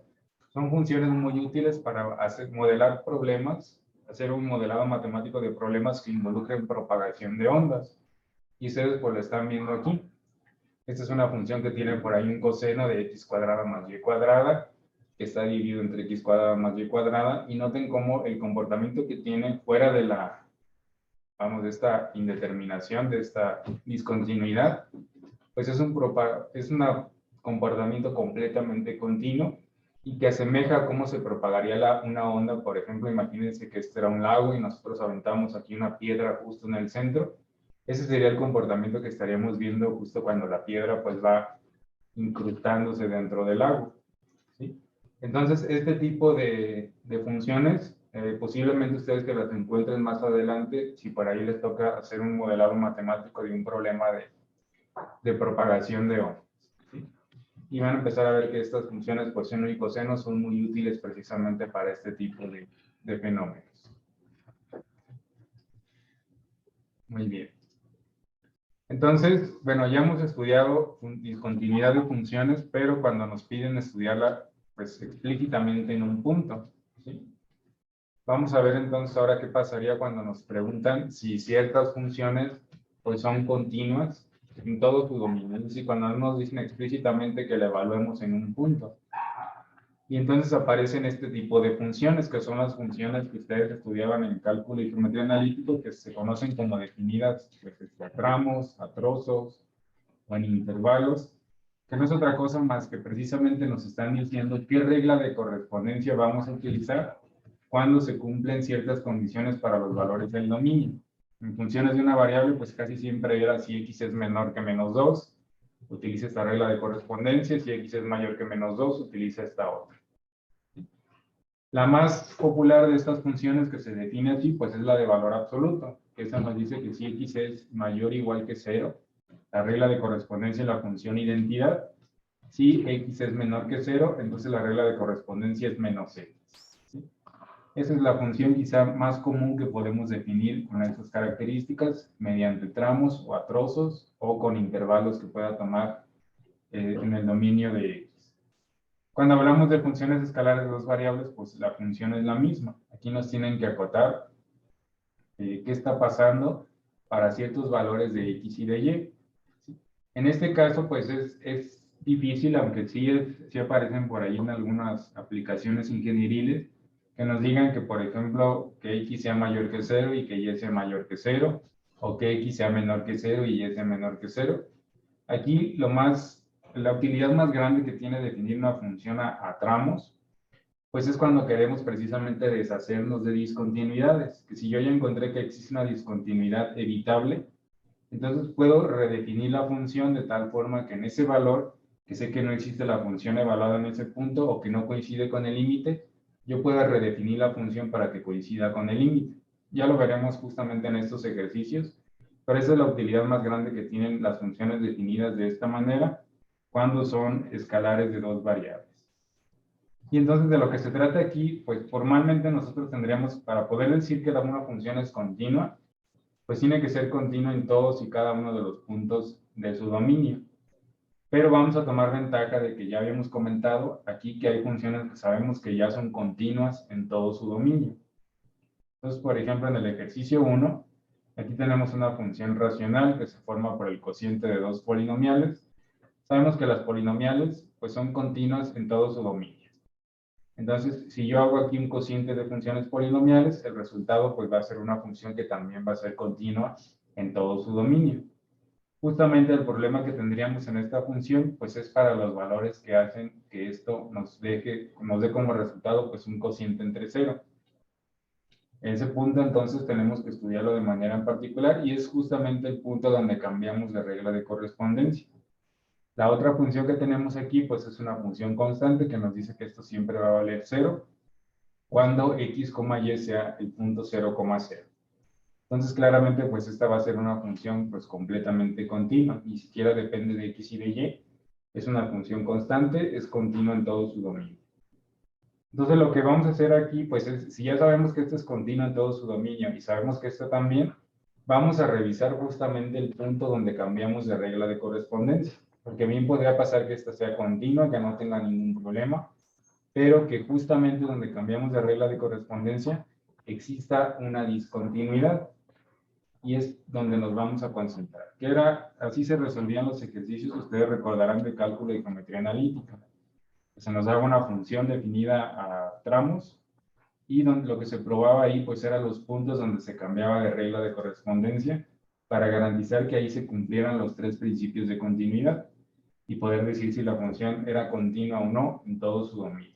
son funciones muy útiles para modelar problemas, hacer un modelado matemático de problemas que involucren propagación de ondas. Y ustedes pues lo están viendo aquí. Esta es una función que tiene por ahí un coseno de x cuadrada más y cuadrada, que está dividido entre x cuadrada más y cuadrada, y noten cómo el comportamiento que tiene fuera de la, vamos, de esta indeterminación, de esta discontinuidad, pues es un comportamiento completamente continuo y que asemeja a cómo se propagaría una onda. Por ejemplo, imagínense que este era un lago y nosotros aventamos aquí una piedra justo en el centro. Ese sería el comportamiento que estaríamos viendo justo cuando la piedra pues va incrustándose dentro del lago. ¿Sí? Entonces, este tipo de funciones, posiblemente ustedes que las encuentren más adelante, si por ahí les toca hacer un modelado matemático de un problema de propagación de ondas. ¿Sí? Y van a empezar a ver que estas funciones coseno y coseno son muy útiles precisamente para este tipo de fenómenos. Muy bien. Entonces, bueno, ya hemos estudiado discontinuidad de funciones, pero cuando nos piden estudiarla, pues explícitamente en un punto. ¿Sí? Vamos a ver entonces ahora qué pasaría cuando nos preguntan si ciertas funciones pues son continuas en todo su dominio. Es decir, cuando nos dicen explícitamente que la evaluemos en un punto. Y entonces aparecen este tipo de funciones, que son las funciones que ustedes estudiaban en cálculo y geometría analítico, que se conocen como definidas pues, a tramos, a trozos o en intervalos, que no es otra cosa más que precisamente nos están diciendo qué regla de correspondencia vamos a utilizar cuando se cumplen ciertas condiciones para los valores del dominio. En funciones de una variable, pues casi siempre era si x es menor que menos 2, utiliza esta regla de correspondencia, si x es mayor que menos 2, utiliza esta otra. La más popular de estas funciones que se define así, pues es la de valor absoluto, que esa nos dice que si x es mayor o igual que 0, la regla de correspondencia en la función identidad. Si x es menor que 0, entonces la regla de correspondencia es menos x. ¿Sí? Esa es la función quizá más común que podemos definir con estas características, mediante tramos o a trozos, o con intervalos que pueda tomar en el dominio de x. Cuando hablamos de funciones escalares de dos variables, pues la función es la misma. Aquí nos tienen que acotar qué está pasando para ciertos valores de x y de y. En este caso, pues es difícil, aunque sí aparecen por ahí en algunas aplicaciones ingenieriles, que nos digan que, por ejemplo, que x sea mayor que 0 y que y sea mayor que 0, o que x sea menor que 0 y y sea menor que 0. Aquí la utilidad más grande que tiene definir una función a tramos, pues es cuando queremos precisamente deshacernos de discontinuidades, que si yo ya encontré que existe una discontinuidad evitable, entonces puedo redefinir la función de tal forma que en ese valor, que sé que no existe la función evaluada en ese punto o que no coincide con el límite, yo pueda redefinir la función para que coincida con el límite. Ya lo veremos justamente en estos ejercicios, pero esa es la utilidad más grande que tienen las funciones definidas de esta manera cuando son escalares de dos variables. Y entonces de lo que se trata aquí, pues formalmente nosotros tendríamos, para poder decir que una función es continua, pues tiene que ser continua en todos y cada uno de los puntos de su dominio. Pero vamos a tomar ventaja de que ya habíamos comentado aquí que hay funciones que sabemos que ya son continuas en todo su dominio. Entonces, por ejemplo, en el ejercicio 1, aquí tenemos una función racional que se forma por el cociente de dos polinomiales. Sabemos que las polinomiales pues son continuas en todo su dominio. Entonces, si yo hago aquí un cociente de funciones polinomiales, el resultado pues va a ser una función que también va a ser continua en todo su dominio. Justamente el problema que tendríamos en esta función pues es para los valores que hacen que esto nos dé como resultado pues un cociente entre 0. En ese punto entonces tenemos que estudiarlo de manera en particular y es justamente el punto donde cambiamos de regla de correspondencia. La otra función que tenemos aquí, pues es una función constante que nos dice que esto siempre va a valer 0 cuando x, y sea el punto 0, 0. Entonces, claramente, pues esta va a ser una función pues completamente continua, ni siquiera depende de x y de y. Es una función constante, es continua en todo su dominio. Entonces, lo que vamos a hacer aquí, pues es, si ya sabemos que esto es continuo en todo su dominio y sabemos que esto también, vamos a revisar justamente el punto donde cambiamos de regla de correspondencia. Porque bien podría pasar que esta sea continua, que no tenga ningún problema, pero que justamente donde cambiamos de regla de correspondencia exista una discontinuidad. Y es donde nos vamos a concentrar. Que era, así se resolvían los ejercicios, ustedes recordarán de cálculo y geometría analítica. Se nos daba una función definida a tramos, y lo que se probaba ahí pues eran los puntos donde se cambiaba de regla de correspondencia para garantizar que ahí se cumplieran los 3 principios de continuidad y poder decir si la función era continua o no en todo su dominio.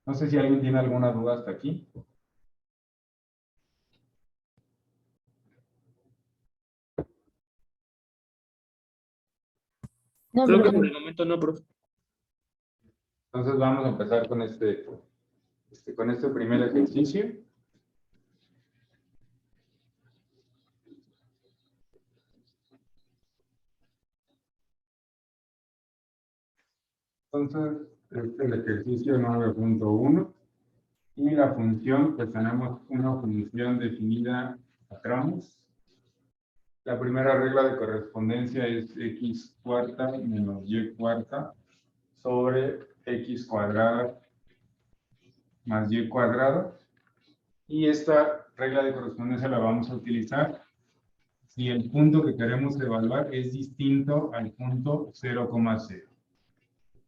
No sé si alguien tiene alguna duda hasta aquí. No, Creo que profe. por el momento no, profe. Entonces vamos a empezar con este primer ejercicio. Entonces, este es el ejercicio 9.1. Y la función, pues tenemos una función definida a tramos. La primera regla de correspondencia es x cuarta menos y cuarta sobre x cuadrada más y cuadrada. Y esta regla de correspondencia la vamos a utilizar si el punto que queremos evaluar es distinto al punto 0,0.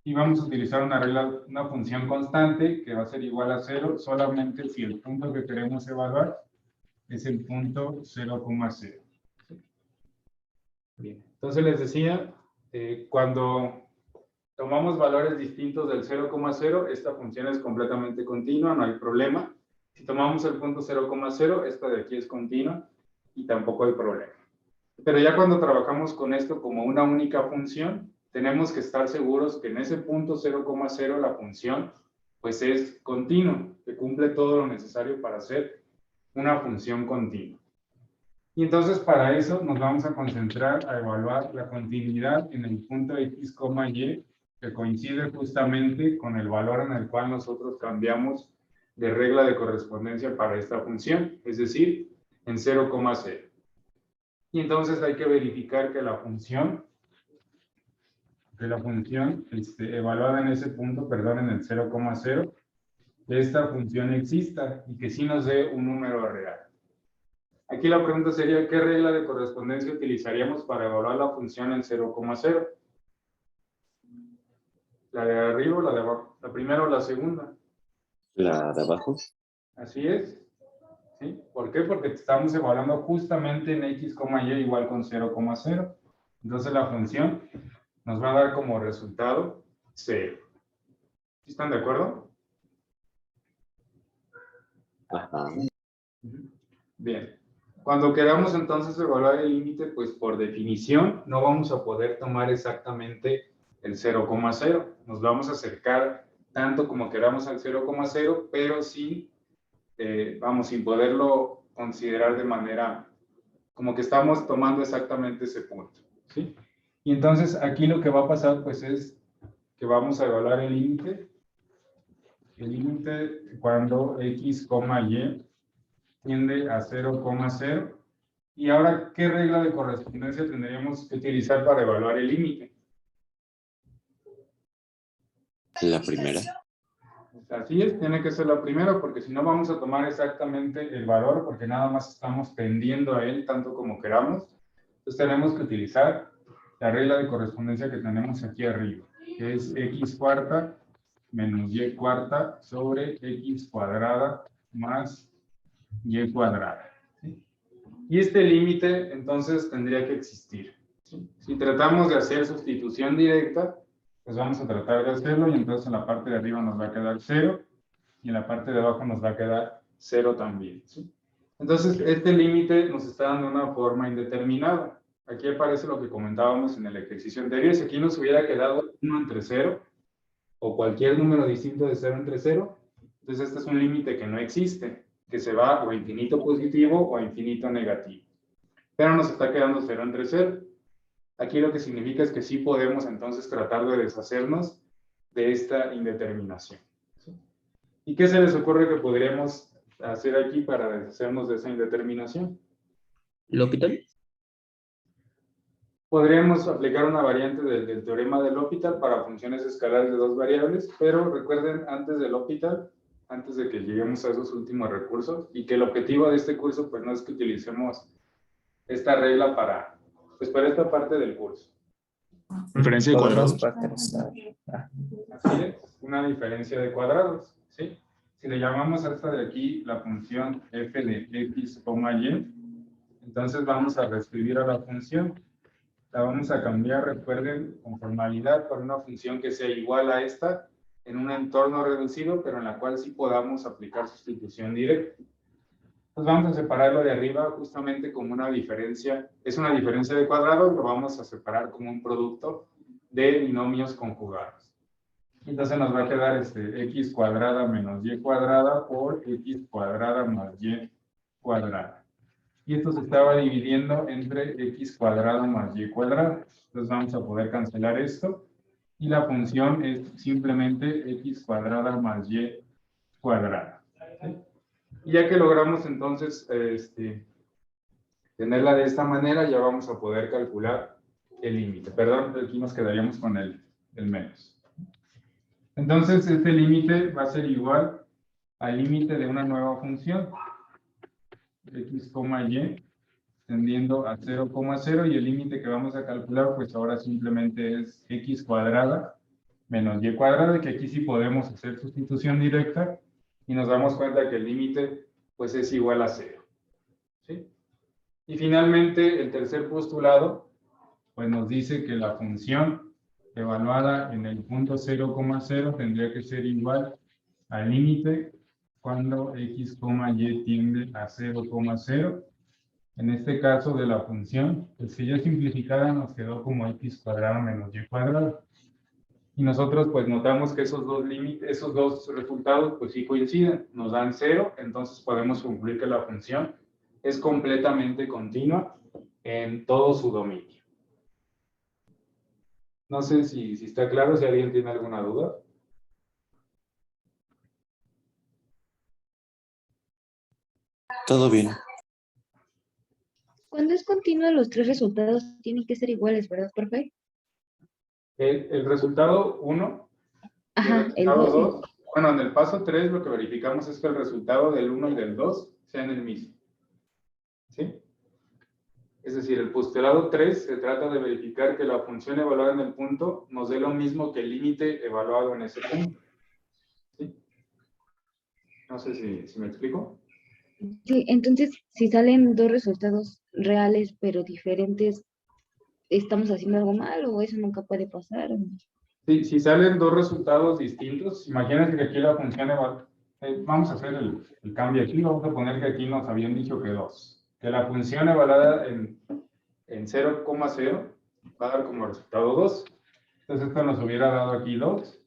Y vamos a utilizar una función constante que va a ser igual a 0 solamente si el punto que queremos evaluar es el punto 0,0. Bien, entonces les decía, cuando tomamos valores distintos del 0,0, esta función es completamente continua, no hay problema. Si tomamos el punto 0,0, esta de aquí es continua y tampoco hay problema. Pero ya cuando trabajamos con esto como una única función, tenemos que estar seguros que en ese punto 0,0 la función pues es continua, que cumple todo lo necesario para ser una función continua. Y entonces para eso nos vamos a concentrar a evaluar la continuidad en el punto x, y, que coincide justamente con el valor en el cual nosotros cambiamos de regla de correspondencia para esta función, es decir, en 0,0. Y entonces hay que verificar que la función evaluada en ese punto, perdón, en el 0,0, esta función exista y que sí nos dé un número real. Aquí la pregunta sería, ¿qué regla de correspondencia utilizaríamos para evaluar la función en 0,0? ¿La de arriba o la de abajo? ¿La primera o la segunda? La de abajo. Así es. ¿Sí? ¿Por qué? Porque estamos evaluando justamente en x, y igual con 0,0. Entonces la función nos va a dar como resultado 0. ¿Están de acuerdo? Ajá. Bien. Cuando queramos entonces evaluar el límite, pues por definición no vamos a poder tomar exactamente el 0,0. Nos vamos a acercar tanto como queramos al 0,0, pero sin poderlo considerar de manera como que estamos tomando exactamente ese punto, ¿sí? Y entonces aquí lo que va a pasar pues es que vamos a evaluar el límite cuando x, y tiende a 0,0. Y ahora, ¿qué regla de correspondencia tendríamos que utilizar para evaluar el límite? La primera. Así es, tiene que ser la primera, porque si no vamos a tomar exactamente el valor, porque nada más estamos tendiendo a él tanto como queramos. Entonces tenemos que utilizar la regla de correspondencia que tenemos aquí arriba, que es x cuarta menos y cuarta sobre x cuadrada más y cuadrada. ¿Sí? Y este límite, entonces, tendría que existir. ¿Sí? Si tratamos de hacer sustitución directa, pues vamos a tratar de hacerlo, y entonces en la parte de arriba nos va a quedar 0, y en la parte de abajo nos va a quedar 0 también. ¿Sí? Entonces, este límite nos está dando una forma indeterminada. Aquí aparece lo que comentábamos en el ejercicio anterior. Si aquí nos hubiera quedado 1 entre 0, o cualquier número distinto de 0 entre 0, entonces este es un límite que no existe, que se va o a infinito positivo o a infinito negativo. Pero nos está quedando 0 entre 0. Aquí lo que significa es que sí podemos entonces tratar de deshacernos de esta indeterminación. ¿Sí? ¿Y qué se les ocurre que podríamos hacer aquí para deshacernos de esa indeterminación? ¿L'Hopital? Podríamos aplicar una variante del teorema de L'Hopital para funciones escalares de dos variables, pero recuerden, antes del L'Hopital, antes de que lleguemos a esos últimos recursos, y que el objetivo de este curso pues no es que utilicemos esta regla para esta parte del curso. Diferencia de Podemos cuadrados. Así es, una diferencia de cuadrados, ¿sí? Si le llamamos a esta de aquí la función f de x, y, entonces vamos a reescribir a la función. La vamos a cambiar, recuerden, con formalidad por una función que sea igual a esta en un entorno reducido, pero en la cual sí podamos aplicar sustitución directa. Pues vamos a separarlo de arriba justamente como una diferencia, es una diferencia de cuadrados, lo vamos a separar como un producto de binomios conjugados. Entonces nos va a quedar x cuadrada menos y cuadrada por x cuadrada más y cuadrada. Y esto se estaba dividiendo entre x cuadrado más y cuadrado. Entonces vamos a poder cancelar esto. Y la función es simplemente x cuadrada más y cuadrada. ¿Sí? Y ya que logramos entonces tenerla de esta manera, ya vamos a poder calcular el límite. Perdón, aquí nos quedaríamos con el menos. Entonces este límite va a ser igual al límite de una nueva función, x, y, tendiendo a 0,0, y el límite que vamos a calcular pues ahora simplemente es x cuadrada menos y cuadrada, que aquí sí podemos hacer sustitución directa y nos damos cuenta que el límite pues es igual a 0. ¿Sí? Y finalmente el tercer postulado pues nos dice que la función evaluada en el punto 0,0 tendría que ser igual al límite cuando x, y tiende a 0,0. En este caso de la función, pues si ya simplificada nos quedó como x cuadrado menos y cuadrado. Y nosotros pues notamos que esos dos límites, esos dos resultados pues sí coinciden, nos dan 0, entonces podemos concluir que la función es completamente continua en todo su dominio. No sé si está claro, si alguien tiene alguna duda. Todo bien. Cuando es continuo, los tres resultados tienen que ser iguales, ¿verdad, profe? El resultado 1 y Ajá, el el resultado 2. 2, bueno, en el paso 3 lo que verificamos es que el resultado del 1 y del 2 sean el mismo. ¿Sí? Es decir, el postulado 3 se trata de verificar que la función evaluada en el punto nos dé lo mismo que el límite evaluado en ese punto. ¿Sí? No sé si me explico. Sí, entonces, si salen dos resultados reales pero diferentes, ¿estamos haciendo algo mal o eso nunca puede pasar? Sí, si salen dos resultados distintos, imagínense que aquí la función evaluada, vamos a hacer el cambio aquí, vamos a poner que aquí nos habían dicho que 2, que la función evaluada en 0,0 va a dar como resultado 2. Entonces esto nos hubiera dado aquí 2.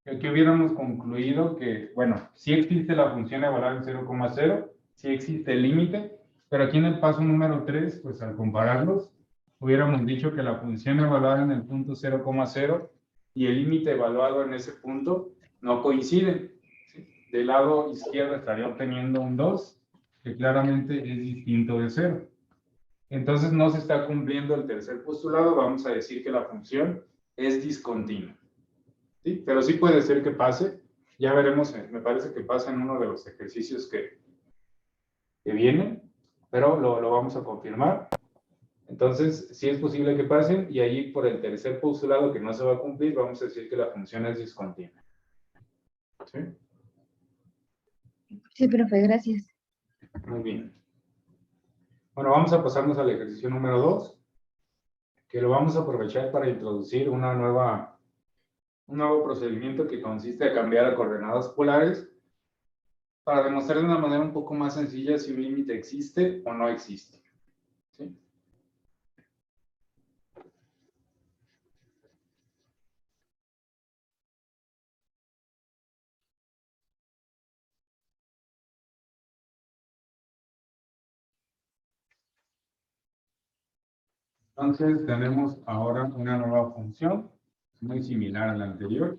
Aquí hubiéramos concluido que, bueno, sí existe la función evaluada en 0,0, sí existe el límite, pero aquí en el paso número 3, pues al compararlos, hubiéramos dicho que la función evaluada en el punto 0,0 y el límite evaluado en ese punto no coinciden. ¿Sí? Del lado izquierdo estaría obteniendo un 2, que claramente es distinto de 0. Entonces no se está cumpliendo el tercer postulado, vamos a decir que la función es discontinua. ¿Sí? Pero sí puede ser que pase, ya veremos, me parece que pasa en uno de los ejercicios que vienen, pero lo vamos a confirmar. Entonces, sí es posible que pasen, y ahí por el tercer postulado que no se va a cumplir, vamos a decir que la función es discontinua. ¿Sí? Sí, profe, gracias. Muy bien. Bueno, vamos a pasarnos al ejercicio número 2, que lo vamos a aprovechar para introducir un nuevo procedimiento que consiste en cambiar a coordenadas polares para demostrar de una manera un poco más sencilla si un límite existe o no existe. ¿Sí? Entonces tenemos ahora una nueva función, muy similar a la anterior,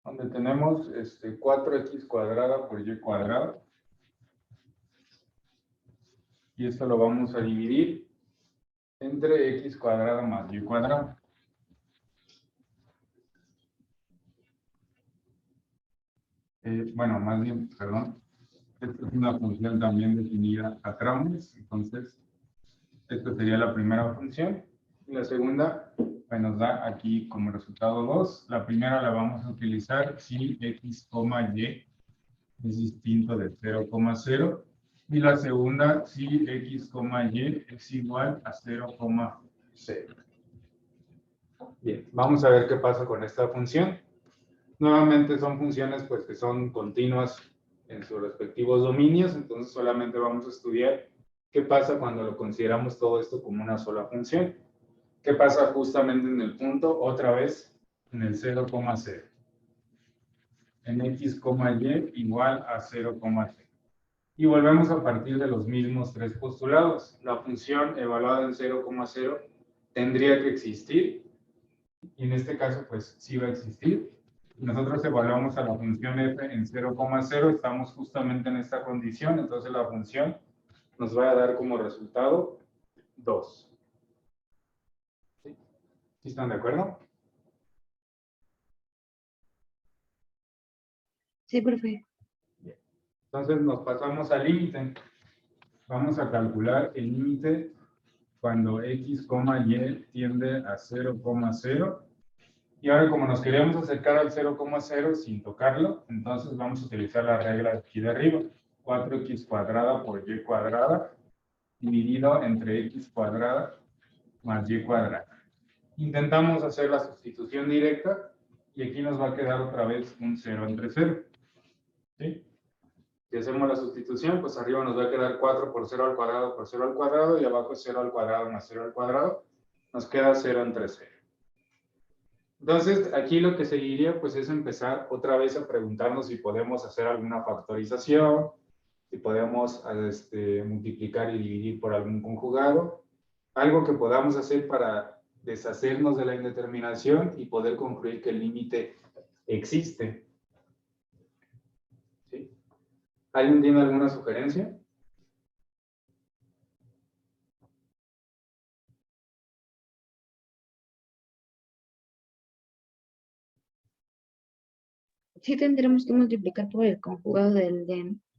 donde tenemos 4x cuadrada por y cuadrada. Y esto lo vamos a dividir entre x cuadrada más y cuadrada. Bueno, más bien, perdón. Esta es una función también definida a tramos. Entonces, esta sería la primera función. Y la segunda, pues nos da aquí como resultado 2. La primera la vamos a utilizar si x, y es distinto de 0,0. Y la segunda, si x, y es igual a 0,0. Bien, vamos a ver qué pasa con esta función. Nuevamente son funciones pues, que son continuas en sus respectivos dominios, entonces solamente vamos a estudiar qué pasa cuando lo consideramos todo esto como una sola función. ¿Qué pasa justamente en el punto? Otra vez en el 0,0. En x, y igual a 0,0. Y volvemos a partir de los mismos tres postulados. La función evaluada en 0,0 tendría que existir, y en este caso pues sí va a existir. Nosotros evaluamos a la función f en 0,0, estamos justamente en esta condición, entonces la función nos va a dar como resultado 2. ¿Sí? ¿Sí están de acuerdo? Sí, profe. Bien. Entonces nos pasamos al límite. Vamos a calcular el límite cuando x, y tiende a 0,0. Y ahora como nos queremos acercar al 0,0 sin tocarlo, entonces vamos a utilizar la regla de aquí de arriba. 4x cuadrada por y cuadrada dividido entre x cuadrada más y cuadrada. Intentamos hacer la sustitución directa y aquí nos va a quedar otra vez un 0 entre 0. ¿Sí? Si hacemos la sustitución, pues arriba nos va a quedar 4 por 0 al cuadrado por 0 al cuadrado y abajo 0 al cuadrado más 0 al cuadrado. Nos queda 0 entre 0. Entonces, aquí lo que seguiría pues es empezar otra vez a preguntarnos si podemos hacer alguna factorización, si podemos multiplicar y dividir por algún conjugado, algo que podamos hacer para deshacernos de la indeterminación y poder concluir que el límite existe. ¿Sí? ¿Alguien tiene alguna sugerencia? Sí tendremos que multiplicar por el conjugado del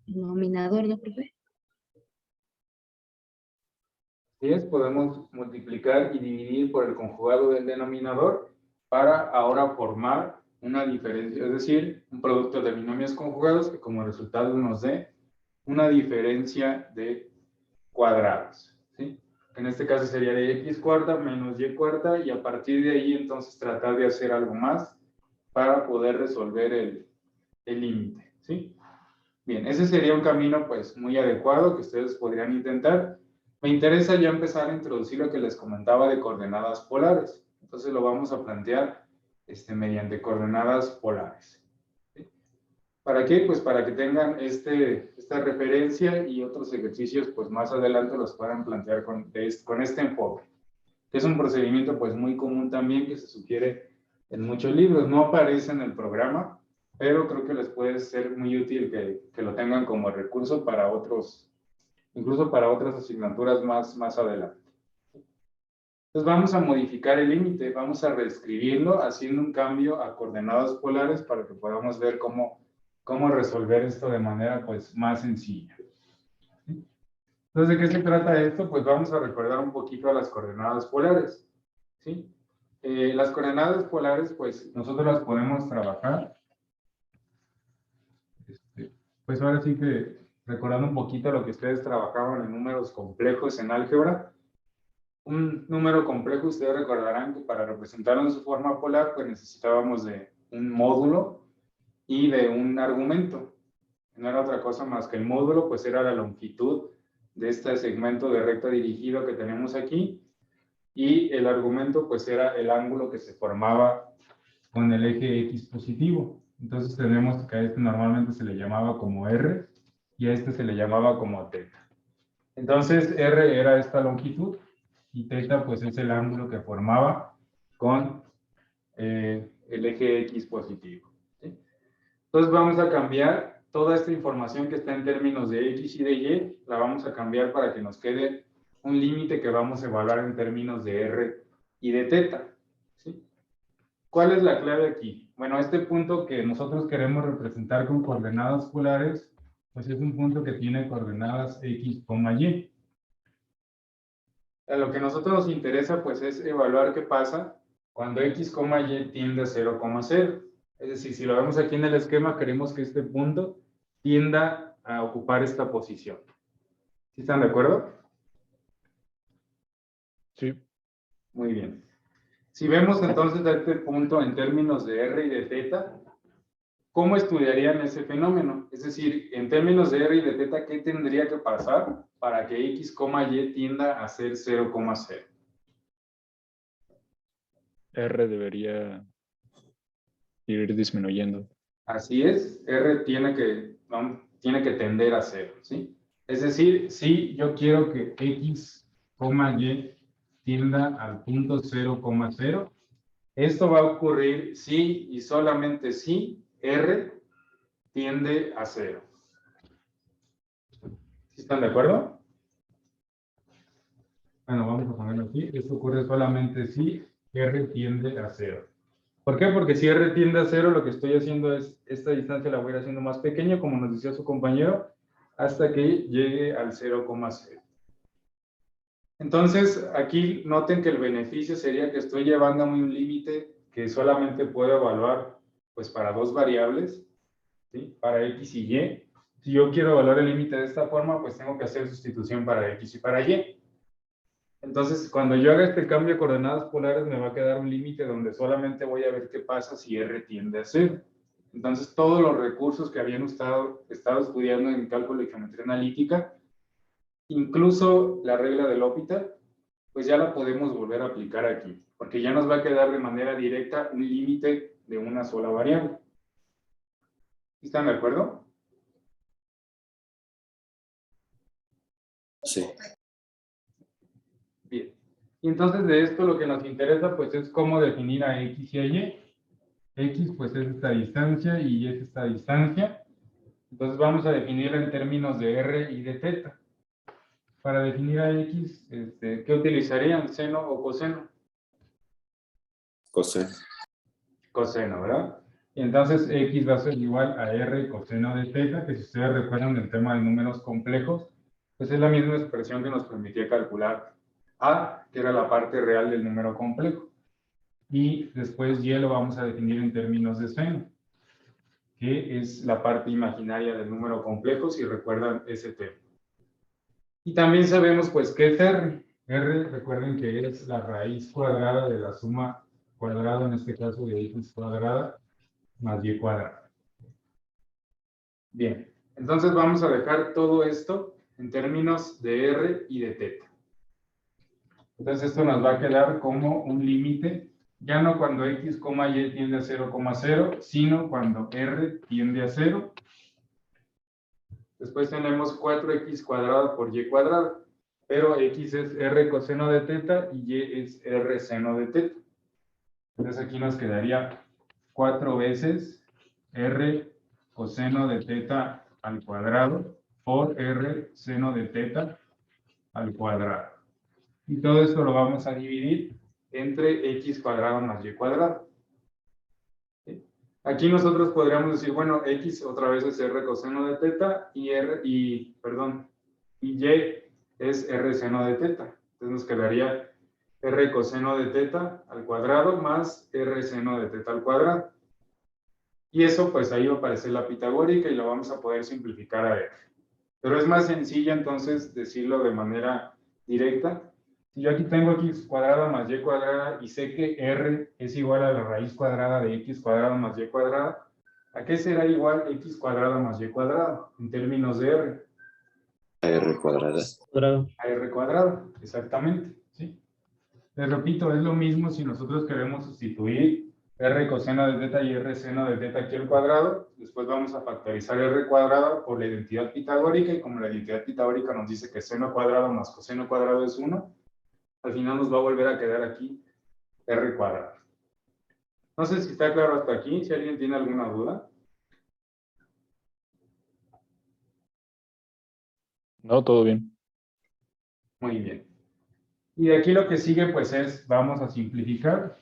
denominador, ¿no, profe? Sí, podemos multiplicar y dividir por el conjugado del denominador para ahora formar una diferencia, es decir, un producto de binomios conjugados que como resultado nos dé una diferencia de cuadrados. ¿Sí? En este caso sería de x cuarta menos y cuarta, y a partir de ahí entonces tratar de hacer algo más para poder resolver el límite. ¿Sí? Bien, ese sería un camino pues muy adecuado que ustedes podrían intentar. Me interesa ya empezar a introducir lo que les comentaba de coordenadas polares. Entonces lo vamos a plantear mediante coordenadas polares. ¿Sí? ¿Para qué? Pues para que tengan esta referencia y otros ejercicios pues más adelante los puedan plantear con este enfoque. Que es un procedimiento pues muy común también que se sugiere en muchos libros. No aparece en el programa, pero creo que les puede ser muy útil que lo tengan como recurso para otros, incluso para otras asignaturas más adelante. Entonces vamos a modificar el límite, vamos a reescribirlo haciendo un cambio a coordenadas polares para que podamos ver cómo resolver esto de manera pues más sencilla. Entonces, ¿de qué se trata esto? Pues vamos a recordar un poquito a las coordenadas polares, ¿sí? Las coordenadas polares, pues nosotros las podemos trabajar. Pues ahora sí que recordando un poquito lo que ustedes trabajaban en números complejos en álgebra. Un número complejo, ustedes recordarán que para representarlo en su forma polar, pues necesitábamos de un módulo y de un argumento. No era otra cosa más que el módulo, pues era la longitud de este segmento de recta dirigido que tenemos aquí, y el argumento pues era el ángulo que se formaba con el eje X positivo. Entonces tenemos que a este normalmente se le llamaba como R y a este se le llamaba como teta. Entonces R era esta longitud y teta pues es el ángulo que formaba con el eje X positivo, ¿sí? Entonces vamos a cambiar toda esta información que está en términos de X y de Y, la vamos a cambiar para que nos quede un límite que vamos a evaluar en términos de R y de teta, ¿sí? ¿Cuál es la clave aquí? Bueno, este punto que nosotros queremos representar con coordenadas polares, pues es un punto que tiene coordenadas X, Y. A lo que a nosotros nos interesa, pues es evaluar qué pasa cuando X, Y tiende a 0,0. Es decir, si lo vemos aquí en el esquema, queremos que este punto tienda a ocupar esta posición. ¿Sí están de acuerdo? Sí. Muy bien. Si vemos entonces a este punto en términos de R y de teta, ¿cómo estudiarían ese fenómeno? Es decir, en términos de R y de teta, ¿qué tendría que pasar para que X, Y tienda a ser 0,0? R debería ir disminuyendo. Así es, R tiene que tender a 0, ¿sí? Es decir, si yo quiero que X, Y tienda al punto 0,0, esto va a ocurrir si y solamente si R tiende a 0. ¿Sí están de acuerdo? Bueno, vamos a ponerlo aquí. Esto ocurre solamente si R tiende a 0. ¿Por qué? Porque si R tiende a 0, lo que estoy haciendo es, esta distancia la voy a ir haciendo más pequeña, como nos decía su compañero, hasta que llegue al 0,0. Entonces, aquí noten que el beneficio sería que estoy llevando a un límite que solamente puedo evaluar pues para dos variables, ¿sí? Para X y Y. Si yo quiero evaluar el límite de esta forma, pues tengo que hacer sustitución para X y para Y. Entonces, cuando yo haga este cambio de coordenadas polares, me va a quedar un límite donde solamente voy a ver qué pasa si R tiende a 0. Entonces, todos los recursos que habían estado estudiando en cálculo de geometría analítica, incluso la regla del L'Hopital, pues ya la podemos volver a aplicar aquí, porque ya nos va a quedar de manera directa un límite de una sola variable. ¿Están de acuerdo? Sí. Bien. Y entonces de esto lo que nos interesa pues es cómo definir a X y a Y. X pues es esta distancia y Y es esta distancia. Entonces vamos a definirla en términos de R y de teta. Para definir a X, ¿qué utilizarían? ¿Seno o coseno? Coseno. Coseno, ¿verdad? Y entonces X va a ser igual a R coseno de teta, que si ustedes recuerdan del tema de números complejos, pues es la misma expresión que nos permitía calcular A, que era la parte real del número complejo. Y después Y lo vamos a definir en términos de seno, que es la parte imaginaria del número complejo, si recuerdan ese tema. Y también sabemos, pues, ¿qué es R? R, recuerden que es la raíz cuadrada de la suma cuadrada, en este caso de X cuadrada, más Y cuadrada. Bien, entonces vamos a dejar todo esto en términos de R y de teta. Entonces esto nos va a quedar como un límite, ya no cuando X, Y tiende a 0,0, sino cuando R tiende a 0. Después tenemos 4X cuadrada por Y cuadrada, pero X es R coseno de teta y Y es R seno de teta. Entonces aquí nos quedaría 4 veces R coseno de teta al cuadrado por R seno de teta al cuadrado. Y todo esto lo vamos a dividir entre X cuadrado más Y cuadrado. ¿Sí? Aquí nosotros podríamos decir, bueno, X otra vez es R coseno de teta y Y es r seno de teta. Entonces nos quedaría r coseno de teta al cuadrado más r seno de teta al cuadrado. Y eso, pues ahí va a aparecer la pitagórica y lo vamos a poder simplificar a r. Pero es más sencillo entonces decirlo de manera directa. Si yo aquí tengo x cuadrada más y cuadrada y sé que r es igual a la raíz cuadrada de x cuadrada más y cuadrada, ¿a qué será igual x cuadrada más y cuadrada en términos de r? R cuadrada. A r cuadrado, exactamente, ¿sí? Les repito, es lo mismo si nosotros queremos sustituir r coseno de teta y r seno de teta aquí al cuadrado. Después vamos a factorizar r cuadrado por la identidad pitagórica, y como la identidad pitagórica nos dice que seno cuadrado más coseno cuadrado es 1, al final nos va a volver a quedar aquí r cuadrado. No sé si está claro hasta aquí, si alguien tiene alguna duda. No, todo bien. Muy bien. Y de aquí lo que sigue pues es, vamos a simplificar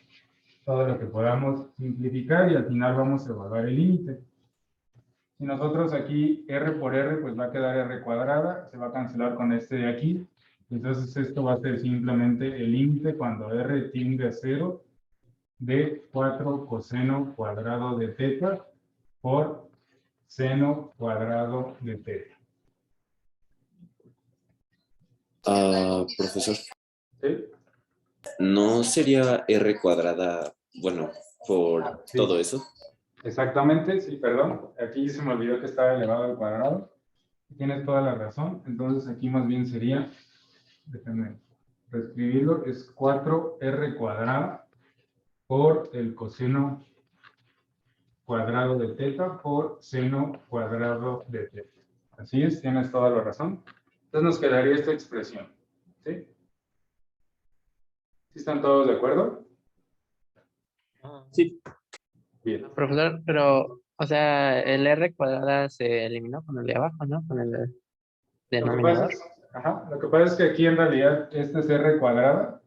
todo lo que podamos simplificar y al final vamos a evaluar el límite. Si nosotros aquí r por r pues va a quedar r cuadrada, se va a cancelar con este de aquí. Entonces esto va a ser simplemente el límite cuando r tiende a 0 de 4 coseno cuadrado de teta por seno cuadrado de teta. Profesor, ¿Sí? ¿no sería R cuadrada, bueno, por Sí. todo eso? Exactamente, sí, perdón. Aquí se me olvidó que estaba elevado al cuadrado. Tienes toda la razón. Entonces aquí más bien sería, déjenme reescribirlo, es 4r cuadrada por el coseno cuadrado de teta por seno cuadrado de teta. Así es, tienes toda la razón. Entonces nos quedaría esta expresión. ¿Sí? ¿Sí están todos de acuerdo? Sí. Bien. Profesor, pero, o sea, el R cuadrada se eliminó con el de abajo, ¿no? Con el Lo que pasa denominador. lo que pasa es que aquí en realidad este es r cuadrada.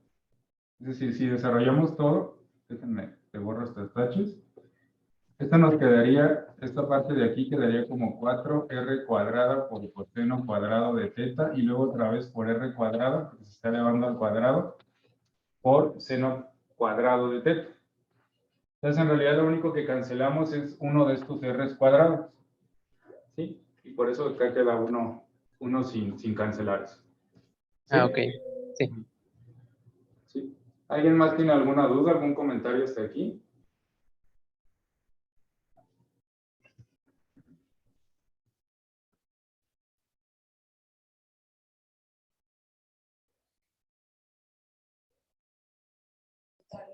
Es decir, si desarrollamos todo, déjenme, te borro estos taches. Esta nos quedaría, esta parte de aquí quedaría como 4r cuadrada por coseno cuadrado de teta y luego otra vez por r cuadrada, porque se está elevando al cuadrado, por seno cuadrado de teta. Entonces, en realidad lo único que cancelamos es uno de estos r's cuadrados. ¿Sí? Y por eso acá queda uno sin cancelar eso. ¿Sí? Ah, ok. Sí. ¿Sí? ¿Alguien más tiene alguna duda, algún comentario hasta aquí?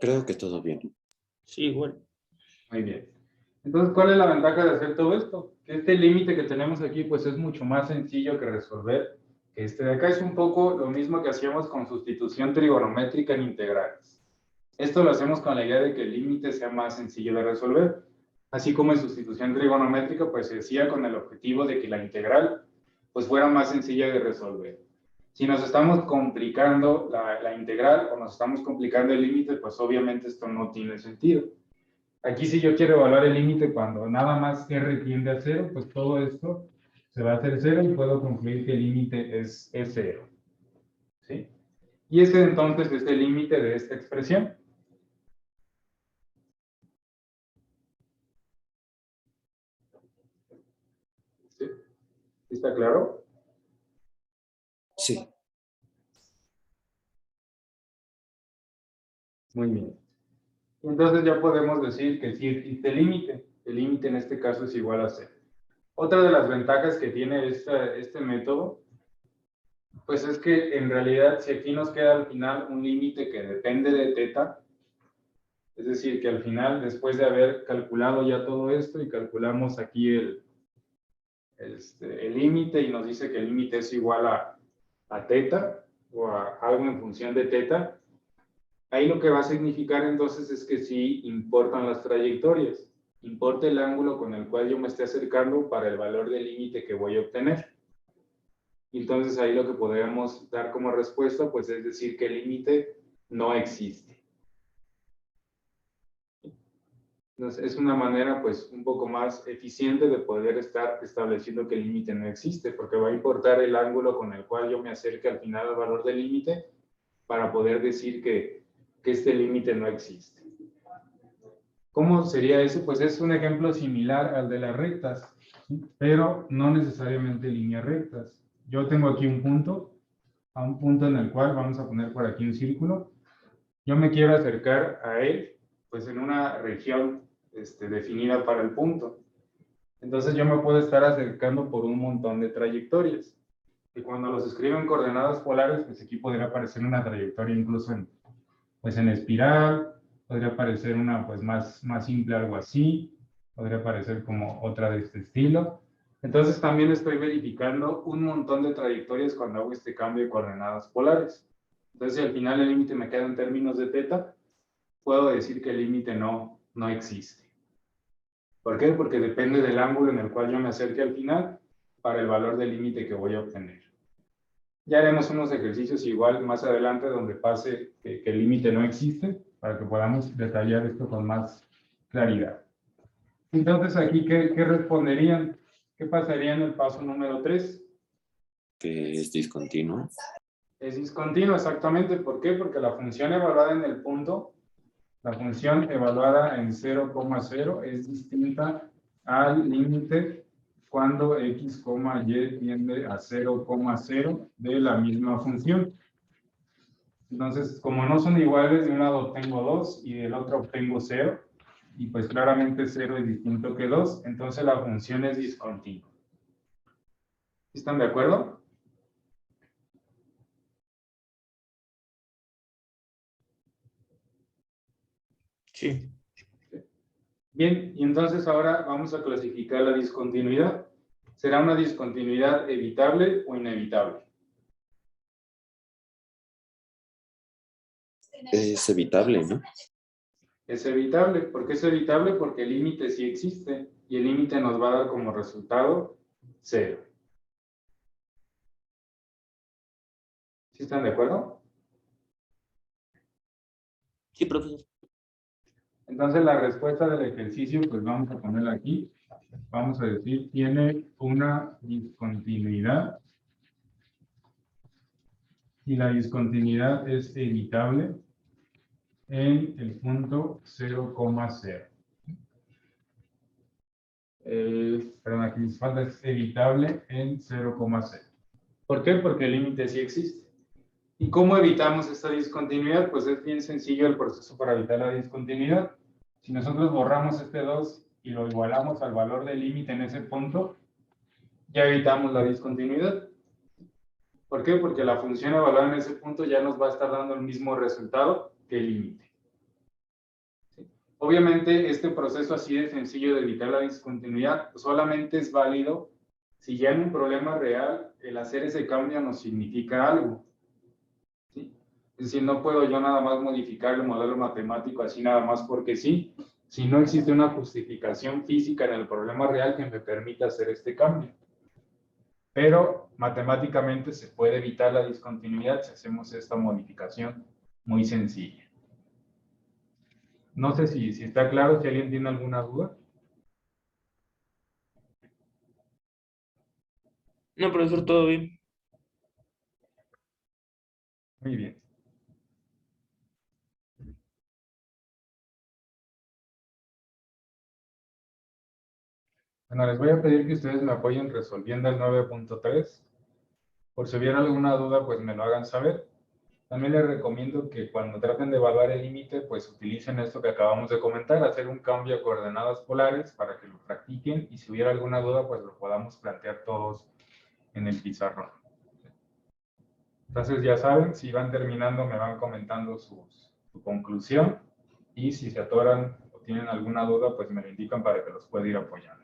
Creo que todo bien. Sí, igual. Muy bien. Entonces, ¿cuál es la ventaja de hacer todo esto? Que este límite que tenemos aquí, pues es mucho más sencillo que resolver. Este de acá es un poco lo mismo que hacíamos con sustitución trigonométrica en integrales. Esto lo hacemos con la idea de que el límite sea más sencillo de resolver. Así como en sustitución trigonométrica, pues se hacía con el objetivo de que la integral pues fuera más sencilla de resolver. Si nos estamos complicando la integral o nos estamos complicando el límite, pues obviamente esto no tiene sentido. Aquí si yo quiero evaluar el límite cuando nada más r tiende a 0, pues todo esto se va a hacer 0 y puedo concluir que el límite es 0. ¿Sí? Y ese entonces es el límite de esta expresión. ¿Sí? ¿Está claro? Sí. Muy bien. Entonces ya podemos decir que sí existe límite. El límite en este caso es igual a 0. Otra de las ventajas que tiene este método, pues es que en realidad si aquí nos queda al final un límite que depende de teta, es decir, que al final, después de haber calculado ya todo esto y calculamos aquí el límite y nos dice que el límite es igual a teta o a algo en función de teta, ahí lo que va a significar entonces es que sí importan las trayectorias, importa el ángulo con el cual yo me esté acercando para el valor del límite que voy a obtener. Y entonces ahí lo que podríamos dar como respuesta, pues es decir que el límite no existe. Entonces, es una manera, pues, un poco más eficiente de poder estar estableciendo que el límite no existe, porque va a importar el ángulo con el cual yo me acerque al final al valor del límite para poder decir que este límite no existe. ¿Cómo sería eso? Pues es un ejemplo similar al de las rectas, ¿sí? Pero no necesariamente líneas rectas. Yo tengo aquí un punto, a un punto en el cual vamos a poner por aquí un círculo. Yo me quiero acercar a él, pues en una región definida para el punto. Entonces yo me puedo estar acercando por un montón de trayectorias. Y cuando los escribo en coordenadas polares, pues aquí podría aparecer una trayectoria incluso en espiral, podría aparecer una pues más simple, algo así, podría aparecer como otra de este estilo. Entonces también estoy verificando un montón de trayectorias cuando hago este cambio de coordenadas polares. Entonces, si al final el límite me queda en términos de teta, puedo decir que el límite no existe. ¿Por qué? Porque depende del ángulo en el cual yo me acerque al final para el valor del límite que voy a obtener. Ya haremos unos ejercicios igual más adelante donde pase que el límite no existe para que podamos detallar esto con más claridad. Entonces, aquí, ¿qué responderían? ¿Qué pasaría en el paso número 3? Que es discontinuo. Es discontinuo, exactamente. ¿Por qué? Porque la función evaluada en el punto, la función evaluada en 0,0 es distinta al límite cuando x, y tiende a 0,0 de la misma función. Entonces, como no son iguales, de un lado obtengo 2 y del otro obtengo 0, y pues claramente 0 es distinto que 2, entonces la función es discontinua. ¿Están de acuerdo? Sí. Bien, y entonces ahora vamos a clasificar la discontinuidad. ¿Será una discontinuidad evitable o inevitable? Es evitable, ¿no? Es evitable. ¿Por qué es evitable? Porque el límite sí existe y el límite nos va a dar como resultado 0. ¿Sí están de acuerdo? Sí, profesor. Entonces la respuesta del ejercicio, pues vamos a ponerla aquí. Vamos a decir, tiene una discontinuidad y la discontinuidad es evitable en el punto 0,0. Perdón, aquí nos falta, es evitable en 0,0. ¿Por qué? Porque el límite sí existe. ¿Y cómo evitamos esta discontinuidad? Pues es bien sencillo el proceso para evitar la discontinuidad. Si nosotros borramos este 2 y lo igualamos al valor del límite en ese punto, ya evitamos la discontinuidad. ¿Por qué? Porque la función evaluada en ese punto ya nos va a estar dando el mismo resultado que el límite. ¿Sí? Obviamente, este proceso así de sencillo de evitar la discontinuidad solamente es válido si ya en un problema real el hacer ese cambio nos significa algo. ¿Sí? Es decir, no puedo yo nada más modificar el modelo matemático así nada más porque sí, si no existe una justificación física en el problema real que me permita hacer este cambio. Pero matemáticamente se puede evitar la discontinuidad si hacemos esta modificación muy sencilla. No sé si está claro, si alguien tiene alguna duda. No, profesor, todo bien. Muy bien. Bueno, les voy a pedir que ustedes me apoyen resolviendo el 9.3. Por si hubiera alguna duda, pues me lo hagan saber. También les recomiendo que cuando traten de evaluar el límite, pues utilicen esto que acabamos de comentar, hacer un cambio a coordenadas polares para que lo practiquen y si hubiera alguna duda, pues lo podamos plantear todos en el pizarrón. Entonces ya saben, si van terminando me van comentando su conclusión y si se atoran o tienen alguna duda, pues me lo indican para que los pueda ir apoyando.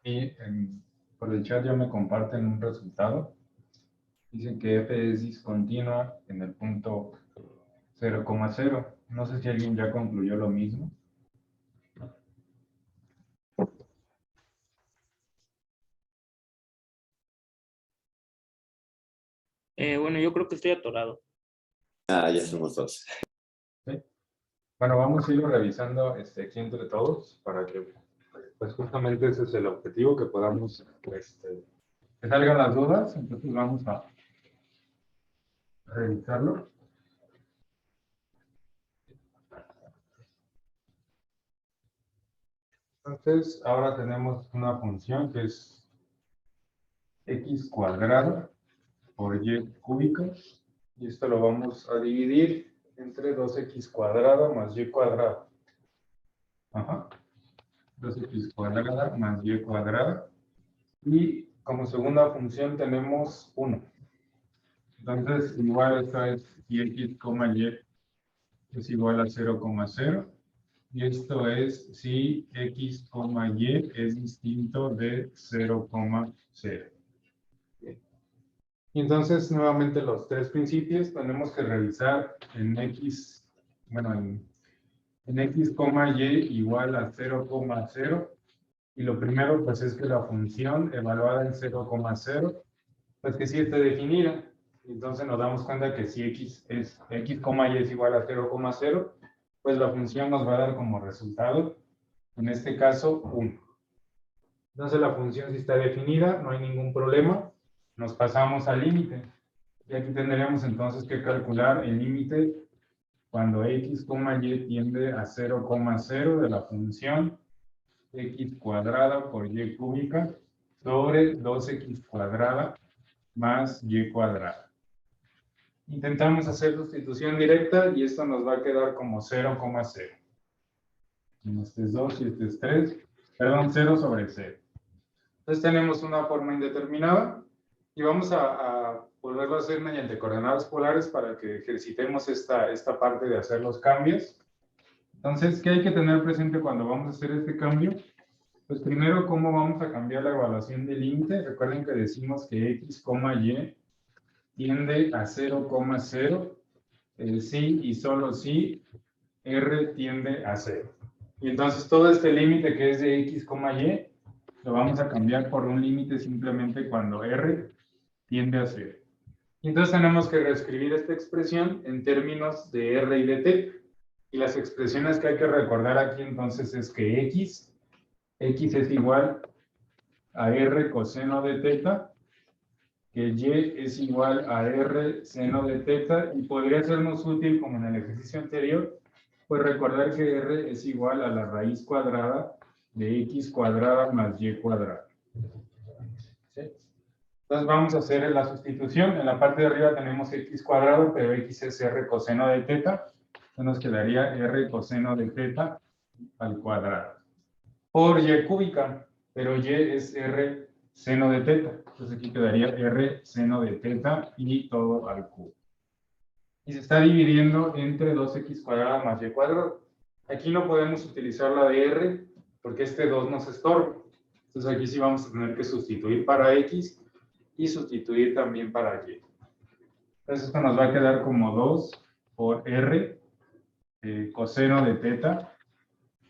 Y por el chat ya me comparten un resultado. Dicen que F es discontinua en el punto 0,0. No sé si alguien ya concluyó lo mismo. Bueno, yo creo que estoy atorado. Ah, ya somos dos. ¿Sí? Bueno, vamos a irlo revisando aquí entre todos para que, pues justamente ese es el objetivo, que podamos, que salgan las dudas. Entonces vamos a revisarlo. Entonces, ahora tenemos una función que es x cuadrado por y cúbica, y esto lo vamos a dividir entre 2x cuadrado más y cuadrado. Ajá. 2x cuadrada más y cuadrada. Y como segunda función tenemos 1. Entonces, igual esto es y x, y es igual a 0,0. Y esto es si x, y es distinto de 0,0. Y entonces, nuevamente, los tres principios tenemos que revisar en x, bueno, en x, y igual a 0,0. Y lo primero, pues, es que la función evaluada en 0,0, pues que sí esté definida. Entonces nos damos cuenta que si x, y es igual a 0,0, pues la función nos va a dar como resultado, en este caso, 1. Entonces la función sí está definida, no hay ningún problema. Nos pasamos al límite. Y aquí tendríamos entonces que calcular el límite cuando x, y tiende a 0,0 de la función x cuadrada por y cúbica sobre 2x cuadrada más y cuadrada. Intentamos hacer sustitución directa y esto nos va a quedar como 0,0. Este es 2 y este es 3. Perdón, 0 sobre 0. Entonces tenemos una forma indeterminada y vamos a volverlo a hacer mediante coordenadas polares para que ejercitemos esta parte de hacer los cambios. Entonces, ¿qué hay que tener presente cuando vamos a hacer este cambio? Pues primero, ¿cómo vamos a cambiar la evaluación del límite? Recuerden que decimos que x, y tiende a 0,0, sí y solo si r tiende a 0. Y entonces todo este límite que es de x, y, lo vamos a cambiar por un límite simplemente cuando r tiende a 0. Y entonces tenemos que reescribir esta expresión en términos de r y de t. Y las expresiones que hay que recordar aquí entonces es que x es igual a r coseno de teta, que y es igual a r seno de teta, y podría sernos útil, como en el ejercicio anterior, pues recordar que r es igual a la raíz cuadrada de x cuadrada más y cuadrada. ¿Sí? Entonces vamos a hacer la sustitución. En la parte de arriba tenemos x cuadrado, pero x es r coseno de teta. Entonces nos quedaría r coseno de teta al cuadrado. Por y cúbica, pero y es r seno de teta. Entonces aquí quedaría r seno de teta y todo al cubo. Y se está dividiendo entre 2x cuadrada más y cuadrado. Aquí no podemos utilizar la de r porque este 2 nos estorba. Entonces aquí sí vamos a tener que sustituir para x y sustituir también para y. Entonces esto nos va a quedar como 2 por r coseno de teta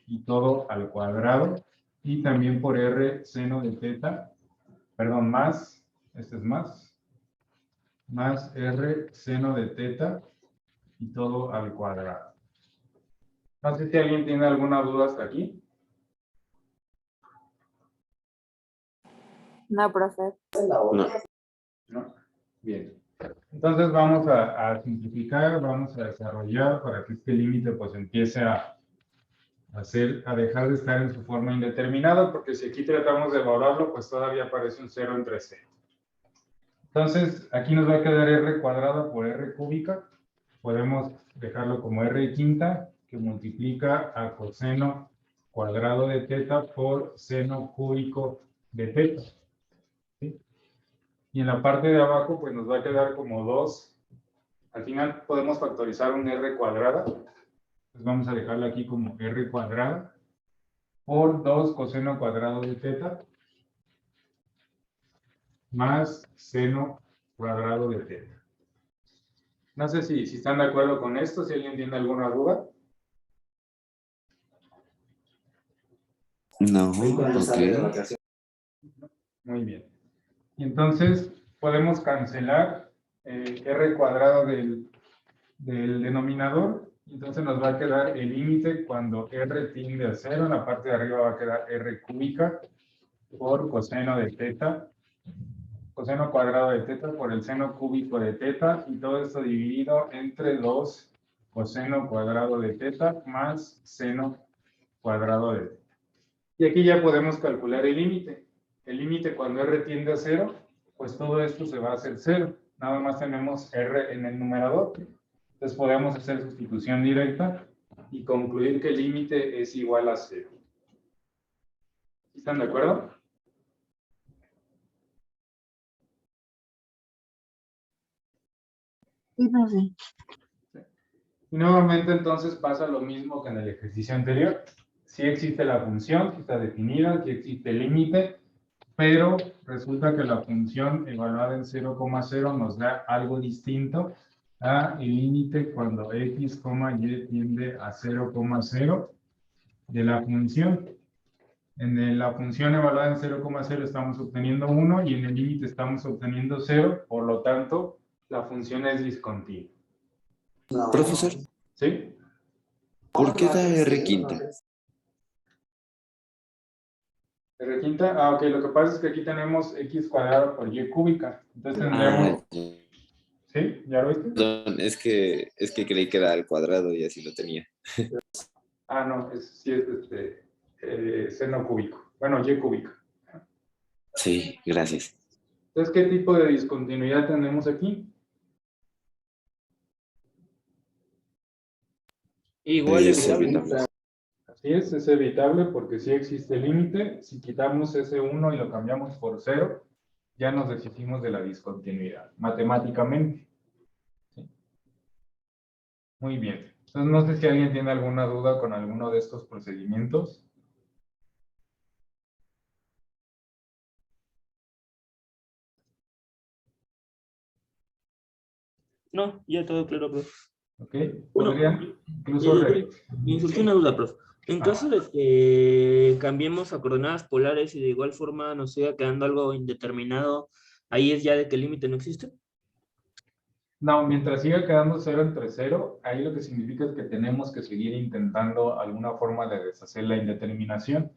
y todo al cuadrado, y también por r seno de teta, perdón, más, este es más r seno de teta y todo al cuadrado. No sé si alguien tiene alguna duda hasta aquí. No, profe. No. Bien. Entonces vamos a simplificar, vamos a desarrollar para que este límite pues empiece a dejar de estar en su forma indeterminada, porque si aquí tratamos de evaluarlo, pues todavía aparece un 0 entre 0. Entonces, aquí nos va a quedar r cuadrada por r cúbica. Podemos dejarlo como r quinta, que multiplica a coseno cuadrado de teta por seno cúbico de teta. ¿Sí? Y en la parte de abajo, pues nos va a quedar como 2. Al final podemos factorizar un r cuadrada. Entonces vamos a dejarlo aquí como r cuadrada por 2 coseno cuadrado de teta. más seno cuadrado de teta. No sé si están de acuerdo con esto, si alguien tiene alguna duda. No, ok. Muy bien. Y entonces podemos cancelar r cuadrado del denominador. Entonces nos va a quedar el límite cuando r tiende a 0. En la parte de arriba va a quedar r cúbica por coseno de teta. Coseno cuadrado de teta por el seno cúbico de teta. Y todo esto dividido entre 2 coseno cuadrado de teta más seno cuadrado de teta. Y aquí ya podemos calcular el límite. El límite cuando r tiende a 0, pues todo esto se va a hacer 0. Nada más tenemos r en el numerador. Entonces podemos hacer sustitución directa y concluir que el límite es igual a 0. ¿Están de acuerdo? Sí, profe. Y nuevamente entonces pasa lo mismo que en el ejercicio anterior. Sí existe la función, sí está definida, sí existe el límite, pero resulta que la función evaluada en 0,0 nos da algo distinto a el límite cuando x, y tiende a 0,0 de la función. En la función evaluada en 0,0 estamos obteniendo 1 y en el límite estamos obteniendo 0, por lo tanto, la función es discontinua. Profesor, ¿Sí? ¿por qué da R quinta? R quinta, ok, lo que pasa es que aquí tenemos x cuadrado por y cúbica. Entonces tendríamos, ¿sí? ¿Ya lo viste? Perdón, es que creí que era al cuadrado y así lo tenía. Ah, no, sí es seno cúbico. Bueno, y cúbica. Sí, gracias. Entonces, ¿qué tipo de discontinuidad tenemos aquí? Igual Es evitable. evitable. Así es evitable porque sí existe límite. Si quitamos ese 1 y lo cambiamos por 0, ya nos deshicimos de la discontinuidad, matemáticamente. ¿Sí? Muy bien. Entonces, no sé si alguien tiene alguna duda con alguno de estos procedimientos. No, ya todo claro, profe. ¿Ok? Bueno, Podrían incluso... me surgió una duda, profe. En caso de que cambiemos a coordenadas polares y de igual forma nos siga quedando algo indeterminado, ahí es ya de que el límite no existe. No, mientras siga quedando 0 entre 0, ahí lo que significa es que tenemos que seguir intentando alguna forma de deshacer la indeterminación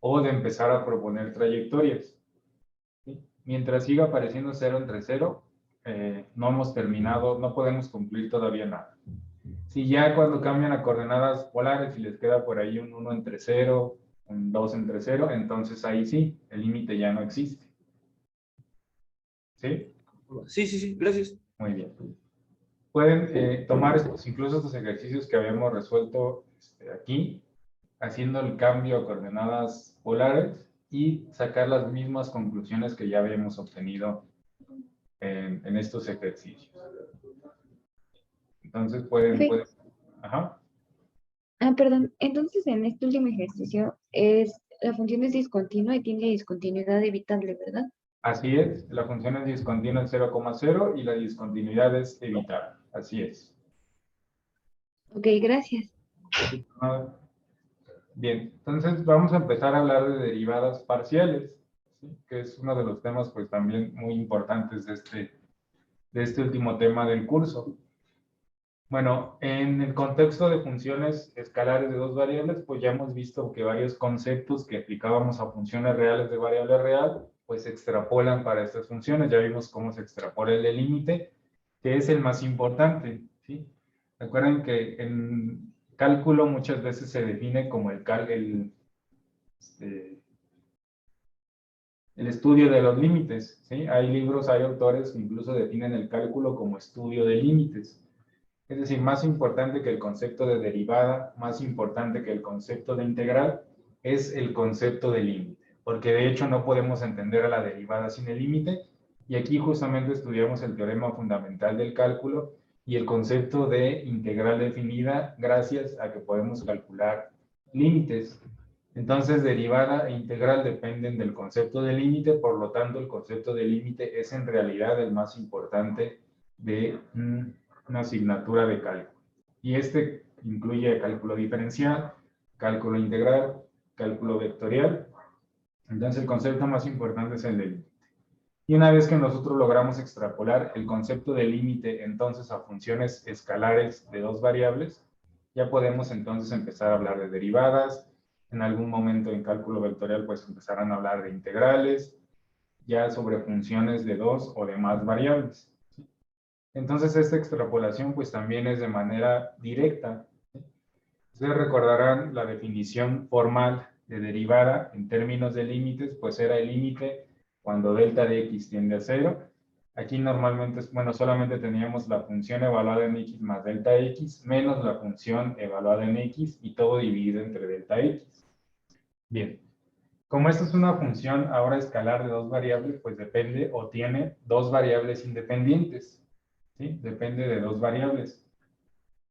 o de empezar a proponer trayectorias. ¿Sí? Mientras siga apareciendo 0 entre 0, no hemos terminado, no podemos cumplir todavía nada. Si ya cuando cambian a coordenadas polares y les queda por ahí un 1 entre 0, un 2 entre 0, entonces ahí sí, el límite ya no existe. ¿Sí? Sí, gracias. Muy bien. Pueden tomar incluso estos ejercicios que habíamos resuelto aquí, haciendo el cambio a coordenadas polares y sacar las mismas conclusiones que ya habíamos obtenido en estos ejercicios. Entonces pueden... Ajá. Ah, perdón. Entonces, en este último ejercicio, la función es discontinua y tiene discontinuidad evitable, ¿verdad? Así es, la función es discontinua en 0,0 y la discontinuidad es evitable. Así es. Ok, gracias. Bien, entonces vamos a empezar a hablar de derivadas parciales, ¿sí? Que es uno de los temas pues también muy importantes de este último tema del curso. Bueno, en el contexto de funciones escalares de dos variables, pues ya hemos visto que varios conceptos que aplicábamos a funciones reales de variable real, pues se extrapolan para estas funciones. Ya vimos cómo se extrapola el límite, que es el más importante, ¿sí? Recuerden que en cálculo muchas veces se define como el estudio de los límites, ¿sí? Hay libros, hay autores que incluso definen el cálculo como estudio de límites. Es decir, más importante que el concepto de derivada, más importante que el concepto de integral, es el concepto de límite. Porque de hecho no podemos entender a la derivada sin el límite. Y aquí justamente estudiamos el teorema fundamental del cálculo y el concepto de integral definida gracias a que podemos calcular límites. Entonces, derivada e integral dependen del concepto de límite, por lo tanto, el concepto de límite es en realidad el más importante de una asignatura de cálculo. Y este incluye cálculo diferencial, cálculo integral, cálculo vectorial. Entonces, el concepto más importante es el de límite. Y una vez que nosotros logramos extrapolar el concepto de límite entonces a funciones escalares de dos variables, ya podemos entonces empezar a hablar de derivadas. En algún momento en cálculo vectorial pues empezarán a hablar de integrales, ya sobre funciones de dos o de más variables. Entonces esta extrapolación pues también es de manera directa. Ustedes recordarán la definición formal de derivada en términos de límites, pues era el límite cuando delta de x tiende a 0. Aquí normalmente, bueno, solamente teníamos la función evaluada en x más delta x, menos la función evaluada en x, y todo dividido entre delta x. Bien, como esta es una función ahora escalar de dos variables, pues depende o tiene dos variables independientes. ¿Sí? Depende de dos variables.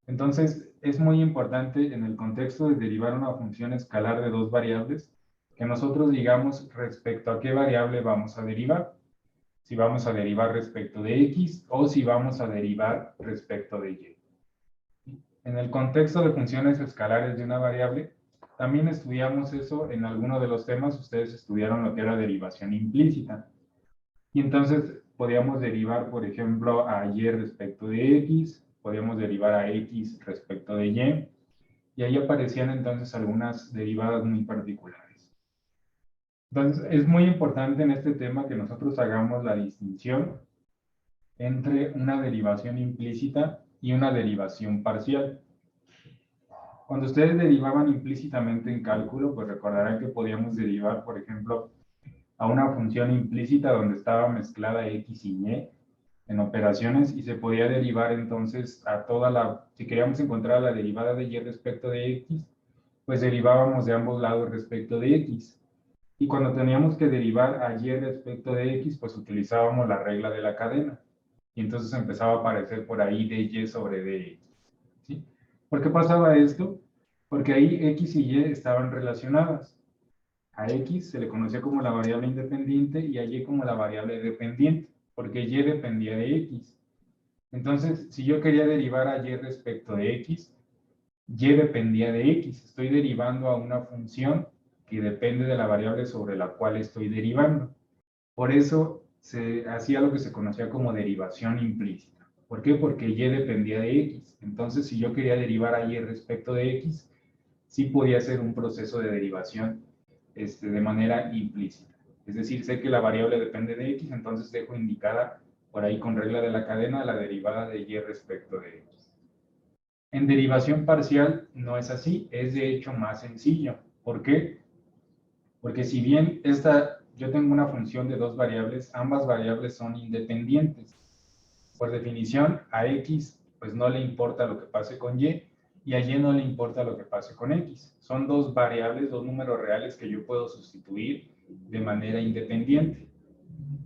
Entonces, es muy importante en el contexto de derivar una función escalar de dos variables, que nosotros digamos respecto a qué variable vamos a derivar. Si vamos a derivar respecto de x o si vamos a derivar respecto de y. En el contexto de funciones escalares de una variable, también estudiamos eso en alguno de los temas. Ustedes estudiaron lo que era derivación implícita. Y entonces podíamos derivar, por ejemplo, a y respecto de x, podíamos derivar a x respecto de y ahí aparecían entonces algunas derivadas muy particulares. Entonces, es muy importante en este tema que nosotros hagamos la distinción entre una derivación implícita y una derivación parcial. Cuando ustedes derivaban implícitamente en cálculo, pues recordarán que podíamos derivar, por ejemplo, a una función implícita donde estaba mezclada x y y en operaciones, y se podía derivar entonces a toda la, si queríamos encontrar la derivada de y respecto de x, pues derivábamos de ambos lados respecto de x. Y cuando teníamos que derivar a y respecto de x, pues utilizábamos la regla de la cadena. Y entonces empezaba a aparecer por ahí dy sobre dx. ¿Sí? ¿Por qué pasaba esto? Porque ahí x y y estaban relacionadas. A x se le conocía como la variable independiente y a y como la variable dependiente, porque y dependía de x. Entonces, si yo quería derivar a y respecto de x, y dependía de x. Estoy derivando a una función que depende de la variable sobre la cual estoy derivando. Por eso se hacía lo que se conocía como derivación implícita. ¿Por qué? Porque y dependía de x. Entonces, si yo quería derivar a y respecto de x, sí podía ser un proceso de derivación de manera implícita. Es decir, sé que la variable depende de x, entonces dejo indicada por ahí con regla de la cadena la derivada de y respecto de x. En derivación parcial no es así, es de hecho más sencillo. ¿Por qué? Porque si bien yo tengo una función de dos variables, ambas variables son independientes. Por definición, a x pues no le importa lo que pase con y a y no le importa lo que pase con x. Son dos variables, dos números reales que yo puedo sustituir de manera independiente.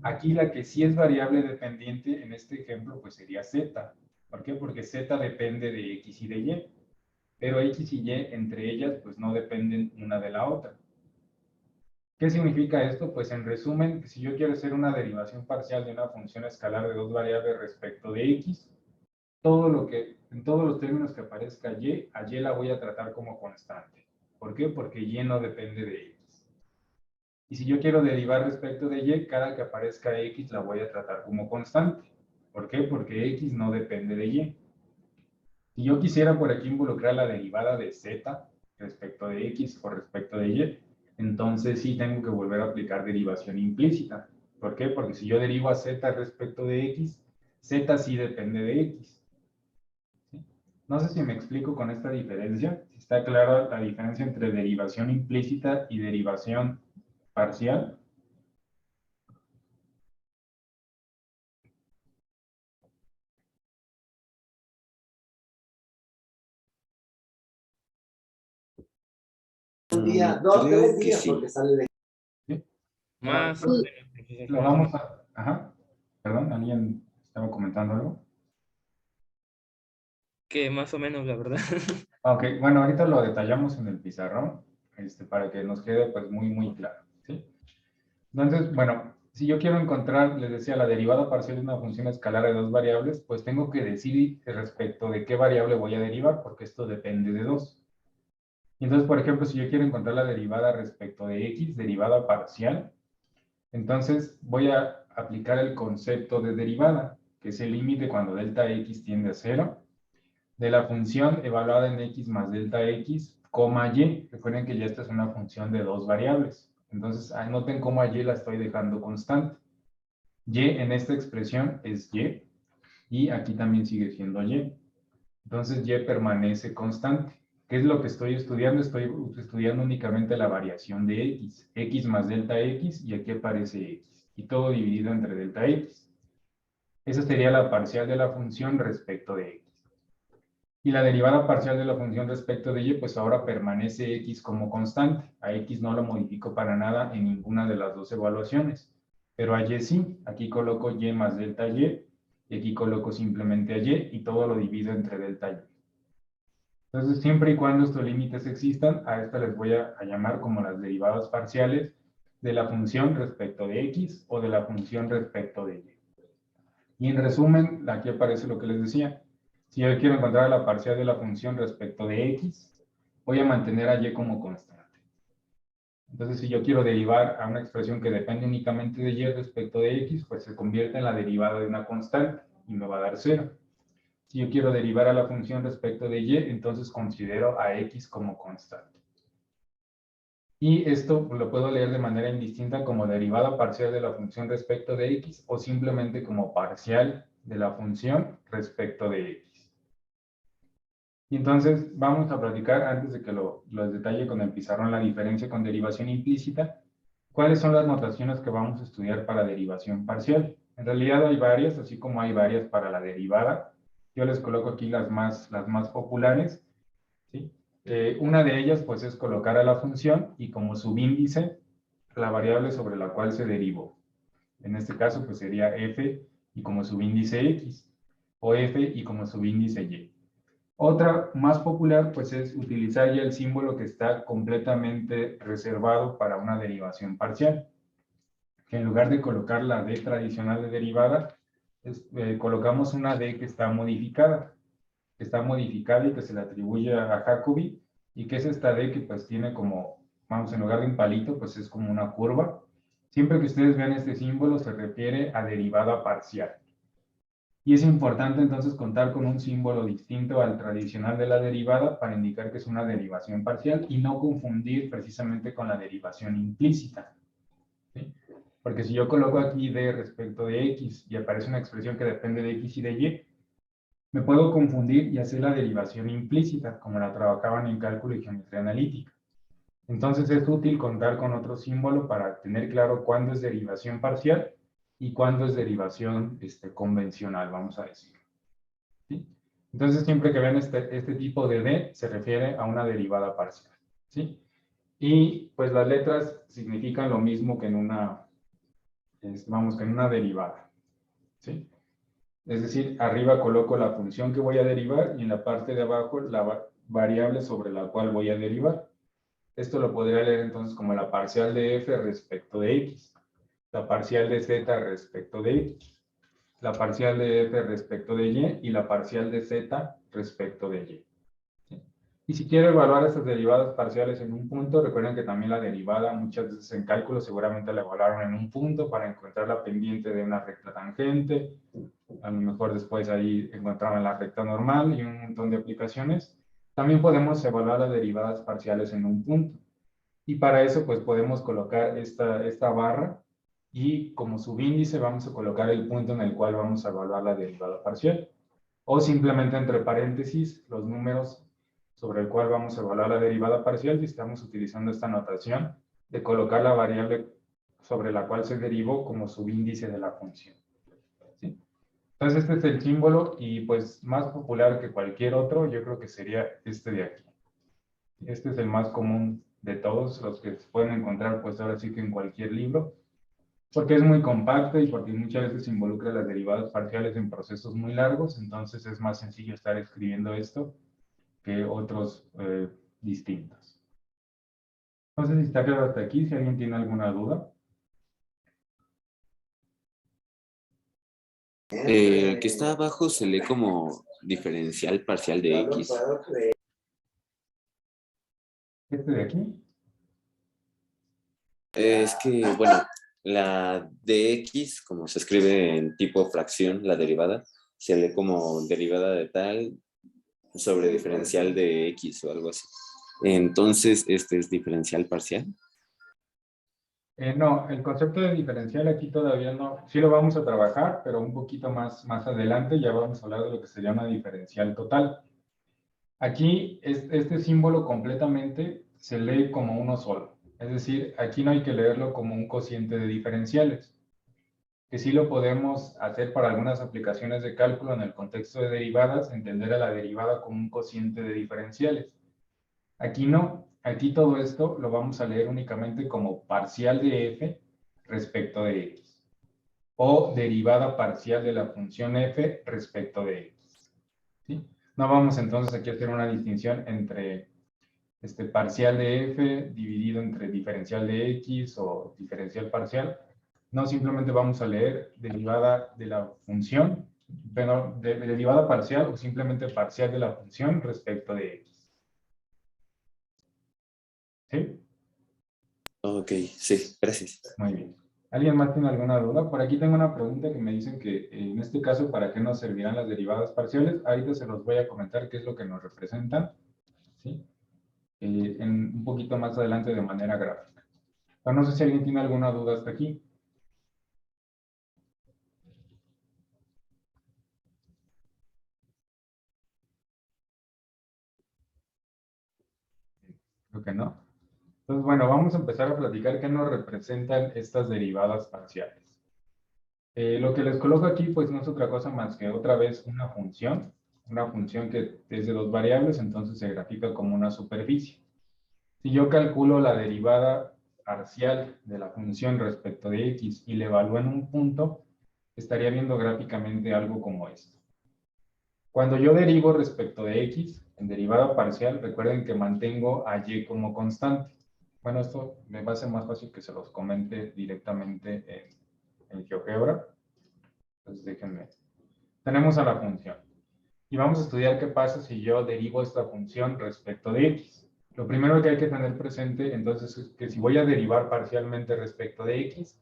Aquí la que sí es variable dependiente en este ejemplo pues sería z. ¿Por qué? Porque z depende de x y de y. Pero x y y entre ellas pues no dependen una de la otra. ¿Qué significa esto? Pues en resumen, si yo quiero hacer una derivación parcial de una función escalar de dos variables respecto de x, en todos los términos que aparezca y, a y la voy a tratar como constante. ¿Por qué? Porque y no depende de x. Y si yo quiero derivar respecto de y, cada que aparezca x la voy a tratar como constante. ¿Por qué? Porque x no depende de y. Si yo quisiera por aquí involucrar la derivada de z respecto de x o respecto de y, entonces sí tengo que volver a aplicar derivación implícita. ¿Por qué? Porque si yo derivo a z respecto de x, z sí depende de x. ¿Sí? No sé si me explico con esta diferencia. Si está clara la diferencia entre derivación implícita y derivación parcial. Creo que sí. ¿Sí? Más o menos, profesor, Lo más o vamos menos. a... Ajá. Perdón, ¿alguien estaba comentando algo? Que más o menos, la verdad. Ok, bueno, ahorita lo detallamos en el pizarrón. para que nos quede pues muy claro, ¿sí? Entonces, bueno, si yo quiero encontrar, les decía, la derivada parcial de una función escalar de dos variables, pues tengo que decidir respecto de qué variable voy a derivar, porque esto depende de dos. Entonces, por ejemplo, si yo quiero encontrar la derivada respecto de x, derivada parcial, entonces voy a aplicar el concepto de derivada, que es el límite cuando delta x tiende a 0, de la función evaluada en x más delta x, coma y. Recuerden que ya esta es una función de dos variables. Entonces, anoten cómo a y la estoy dejando constante. Y en esta expresión es y aquí también sigue siendo y. Entonces, y permanece constante. ¿Qué es lo que estoy estudiando? Estoy estudiando únicamente la variación de x más delta x, y aquí aparece x, y todo dividido entre delta x. Esa sería la parcial de la función respecto de x. Y la derivada parcial de la función respecto de y, pues ahora permanece x como constante. A x no lo modifico para nada en ninguna de las dos evaluaciones. Pero a y sí. Aquí coloco y más delta y aquí coloco simplemente a y todo lo divido entre delta y. Entonces, siempre y cuando estos límites existan, a estas les voy a llamar como las derivadas parciales de la función respecto de x o de la función respecto de y. Y en resumen, aquí aparece lo que les decía. Si yo quiero encontrar la parcial de la función respecto de x, voy a mantener a y como constante. Entonces, si yo quiero derivar a una expresión que depende únicamente de y respecto de x, pues se convierte en la derivada de una constante y me va a dar 0. Si yo quiero derivar a la función respecto de y, entonces considero a x como constante. Y esto lo puedo leer de manera indistinta como derivada parcial de la función respecto de x o simplemente como parcial de la función respecto de x. Y entonces vamos a platicar, antes de que los detalle con el pizarrón, la diferencia con derivación implícita. ¿Cuáles son las notaciones que vamos a estudiar para derivación parcial? En realidad hay varias, así como hay varias para la derivada. Yo les coloco aquí las más populares, ¿sí? Una de ellas, pues, es colocar a la función y como subíndice la variable sobre la cual se derivó. En este caso, pues, sería f y como subíndice x, o f y como subíndice y. Otra más popular, pues, es utilizar ya el símbolo que está completamente reservado para una derivación parcial. Que en lugar de colocar la d tradicional de derivada, colocamos una d que está modificada y que se le atribuye a Jacobi, y que es esta D que pues tiene como, vamos, en lugar de un palito, pues es como una curva. Siempre que ustedes vean este símbolo se refiere a derivada parcial. Y es importante entonces contar con un símbolo distinto al tradicional de la derivada para indicar que es una derivación parcial y no confundir precisamente con la derivación implícita, ¿sí? Porque si yo coloco aquí D respecto de X y aparece una expresión que depende de X y de Y, me puedo confundir y hacer la derivación implícita, como la trabajaban en cálculo y geometría analítica. Entonces es útil contar con otro símbolo para tener claro cuándo es derivación parcial y cuándo es derivación convencional, vamos a decir. ¿Sí? Entonces siempre que ven este tipo de D, se refiere a una derivada parcial. ¿Sí? Y pues las letras significan lo mismo que en una, que en una derivada. ¿Sí? Es decir, arriba coloco la función que voy a derivar y en la parte de abajo la variable sobre la cual voy a derivar. Esto lo podría leer entonces como la parcial de f respecto de x, la parcial de z respecto de x, la parcial de f respecto de y la parcial de z respecto de y. ¿Sí? Y si quiero evaluar estas derivadas parciales en un punto, recuerden que también la derivada muchas veces en cálculo seguramente la evaluaron en un punto para encontrar la pendiente de una recta tangente. A lo mejor después ahí encontraban la recta normal y un montón de aplicaciones. También podemos evaluar las derivadas parciales en un punto. Y para eso, pues podemos colocar esta barra y como subíndice vamos a colocar el punto en el cual vamos a evaluar la derivada parcial. O simplemente entre paréntesis los números sobre el cual vamos a evaluar la derivada parcial y estamos utilizando esta notación de colocar la variable sobre la cual se derivó como subíndice de la función. ¿Sí? Entonces este es el símbolo y pues más popular que cualquier otro, yo creo que sería este de aquí. Este es el más común de todos los que se pueden encontrar pues ahora sí que en cualquier libro, porque es muy compacto y porque muchas veces involucra las derivadas parciales en procesos muy largos, entonces es más sencillo estar escribiendo esto que otros distintos. No sé si está claro hasta aquí, si alguien tiene alguna duda. El que está abajo se lee como diferencial parcial de X. Este de aquí. Es que, bueno, la de X, como se escribe en tipo fracción, la derivada, se lee como derivada de tal sobre diferencial de X o algo así. Entonces, este es diferencial parcial. No, el concepto de diferencial aquí todavía no. Sí lo vamos a trabajar, pero un poquito más adelante ya vamos a hablar de lo que se llama diferencial total. Aquí este símbolo completamente se lee como uno solo. Es decir, aquí no hay que leerlo como un cociente de diferenciales, que sí lo podemos hacer para algunas aplicaciones de cálculo en el contexto de derivadas, entender a la derivada como un cociente de diferenciales. Aquí no, aquí todo esto lo vamos a leer únicamente como parcial de f respecto de x, o derivada parcial de la función f respecto de x. ¿Sí? No vamos entonces aquí a hacer una distinción entre parcial de f dividido entre diferencial de x o diferencial parcial. No, simplemente vamos a leer derivada de la función, pero derivada parcial o simplemente parcial de la función respecto de x. ¿Sí? Ok, sí, gracias. Muy bien. ¿Alguien más tiene alguna duda? Por aquí tengo una pregunta que me dicen que en este caso, ¿para qué nos servirán las derivadas parciales? Ahorita se los voy a comentar qué es lo que nos representan, ¿sí? Un poquito más adelante de manera gráfica. Pero no sé si alguien tiene alguna duda hasta aquí. Creo que no. Entonces, bueno, vamos a empezar a platicar qué nos representan estas derivadas parciales. Lo que les coloco aquí, pues no es otra cosa más que otra vez una función que es de dos variables, entonces se grafica como una superficie. Si yo calculo la derivada parcial de la función respecto de x y le evalúo en un punto, estaría viendo gráficamente algo como esto. Cuando yo derivo respecto de x, en derivada parcial, recuerden que mantengo a y como constante. Bueno, esto me va a ser más fácil que se los comente directamente en GeoGebra. Entonces déjenme. Tenemos a la función. Y vamos a estudiar qué pasa si yo derivo esta función respecto de x. Lo primero que hay que tener presente, entonces, es que si voy a derivar parcialmente respecto de x,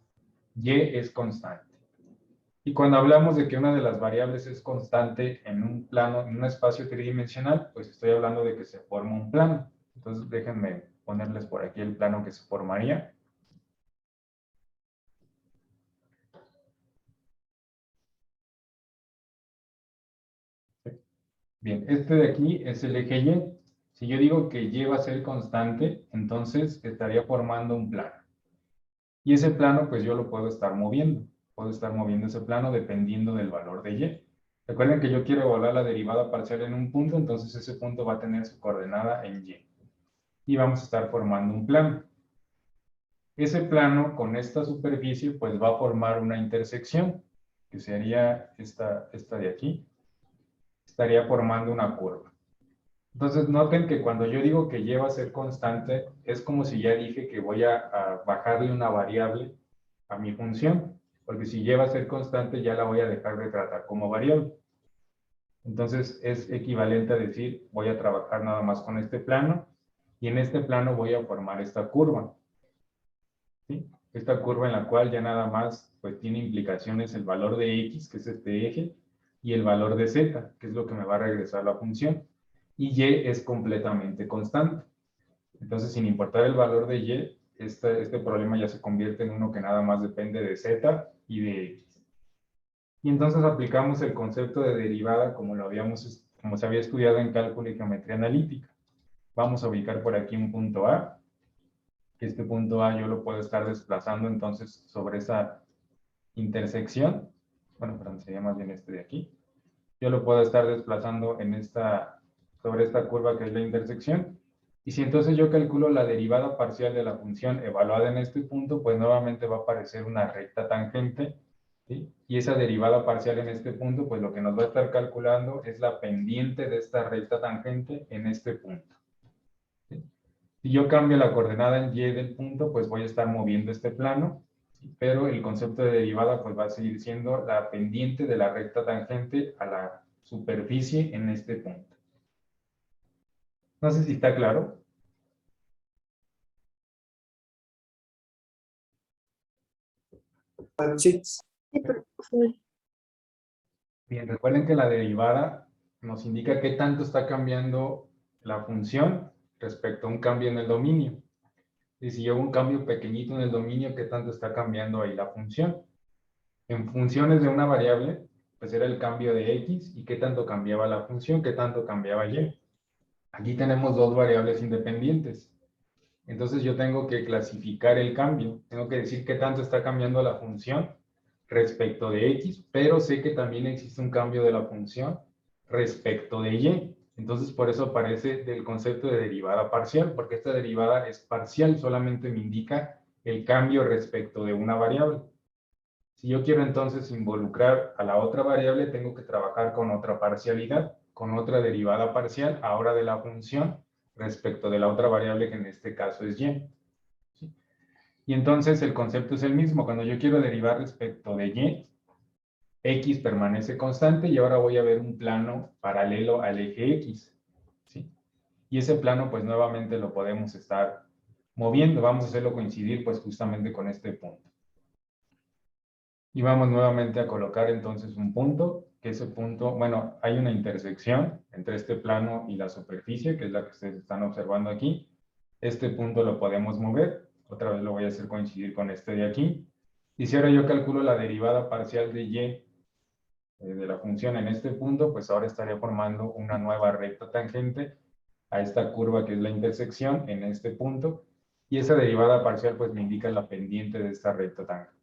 y es constante. Y cuando hablamos de que una de las variables es constante en un plano, en un espacio tridimensional, pues estoy hablando de que se forma un plano. Entonces, déjenme ponerles por aquí el plano que se formaría. Bien, este de aquí es el eje Y. Si yo digo que Y va a ser constante, entonces estaría formando un plano. Y ese plano, pues yo lo puedo estar moviendo. Puedo estar moviendo ese plano dependiendo del valor de Y. Recuerden que yo quiero evaluar la derivada parcial en un punto, entonces ese punto va a tener su coordenada en Y. Y vamos a estar formando un plano. Ese plano con esta superficie, pues va a formar una intersección, que sería esta de aquí. Estaría formando una curva. Entonces, noten que cuando yo digo que Y va a ser constante, es como si ya dije que voy a bajarle una variable a mi función, porque si Y va a ser constante, ya la voy a dejar de tratar como variable. Entonces, es equivalente a decir, voy a trabajar nada más con este plano, y en este plano voy a formar esta curva. ¿Sí? Esta curva en la cual ya nada más pues tiene implicaciones el valor de X, que es este eje, y el valor de Z, que es lo que me va a regresar la función. Y Y es completamente constante. Entonces, sin importar el valor de Y, este problema ya se convierte en uno que nada más depende de Z y de X. Y entonces aplicamos el concepto de derivada como se había estudiado en cálculo y geometría analítica. Vamos a ubicar por aquí un punto A, que este punto A yo lo puedo estar desplazando entonces sobre esa intersección. Bueno, perdón, sería más bien este de aquí. Yo lo puedo estar desplazando sobre esta curva que es la intersección. Y si entonces yo calculo la derivada parcial de la función evaluada en este punto, pues nuevamente va a aparecer una recta tangente, ¿sí? Y esa derivada parcial en este punto, pues lo que nos va a estar calculando es la pendiente de esta recta tangente en este punto, ¿sí? Si yo cambio la coordenada en y del punto, pues voy a estar moviendo este plano, pero el concepto de derivada pues va a seguir siendo la pendiente de la recta tangente a la superficie en este punto. No sé si está claro. Sí. Bien, recuerden que la derivada nos indica qué tanto está cambiando la función respecto a un cambio en el dominio. Y si yo hago un cambio pequeñito en el dominio, ¿qué tanto está cambiando ahí la función? En funciones de una variable, pues era el cambio de x y qué tanto cambiaba la función, qué tanto cambiaba y. Aquí tenemos dos variables independientes. Entonces yo tengo que clasificar el cambio. Tengo que decir qué tanto está cambiando la función respecto de x, pero sé que también existe un cambio de la función respecto de y. Entonces por eso aparece del concepto de derivada parcial, porque esta derivada es parcial, solamente me indica el cambio respecto de una variable. Si yo quiero entonces involucrar a la otra variable, tengo que trabajar con otra parcialidad, con otra derivada parcial, ahora de la función, respecto de la otra variable que en este caso es y. ¿Sí? Y entonces el concepto es el mismo. Cuando yo quiero derivar respecto de y, x permanece constante y ahora voy a ver un plano paralelo al eje x. ¿Sí? Y ese plano pues nuevamente lo podemos estar moviendo. Vamos a hacerlo coincidir pues justamente con este punto. Y vamos nuevamente a colocar entonces un punto, que ese punto, bueno, hay una intersección entre este plano y la superficie, que es la que ustedes están observando aquí. Este punto lo podemos mover, otra vez lo voy a hacer coincidir con este de aquí. Y si ahora yo calculo la derivada parcial de y de la función en este punto, pues ahora estaría formando una nueva recta tangente a esta curva que es la intersección en este punto. Y esa derivada parcial pues me indica la pendiente de esta recta tangente.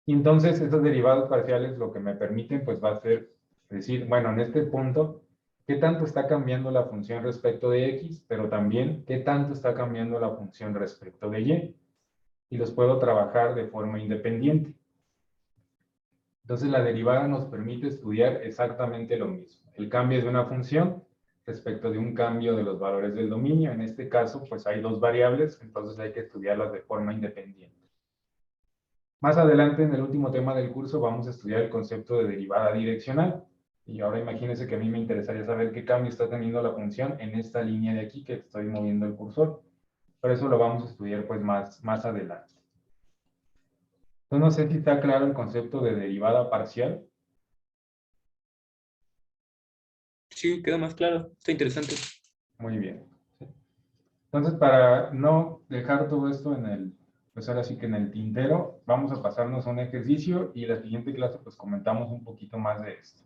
Y entonces, estos derivados parciales lo que me permiten, pues va a ser decir, bueno, en este punto, ¿qué tanto está cambiando la función respecto de x? Pero también, ¿qué tanto está cambiando la función respecto de y? Y los puedo trabajar de forma independiente. Entonces, la derivada nos permite estudiar exactamente lo mismo. El cambio de una función respecto de un cambio de los valores del dominio. En este caso, pues hay dos variables, entonces hay que estudiarlas de forma independiente. Más adelante, en el último tema del curso, vamos a estudiar el concepto de derivada direccional. Y ahora imagínense que a mí me interesaría saber qué cambio está teniendo la función en esta línea de aquí que estoy moviendo el cursor. Por eso lo vamos a estudiar pues más adelante. Entonces, no sé si está claro el concepto de derivada parcial. Sí, quedó más claro. Está interesante. Muy bien. Entonces, para no dejar todo esto en el, pues ahora sí que en el tintero, vamos a pasarnos a un ejercicio y la siguiente clase pues comentamos un poquito más de esto.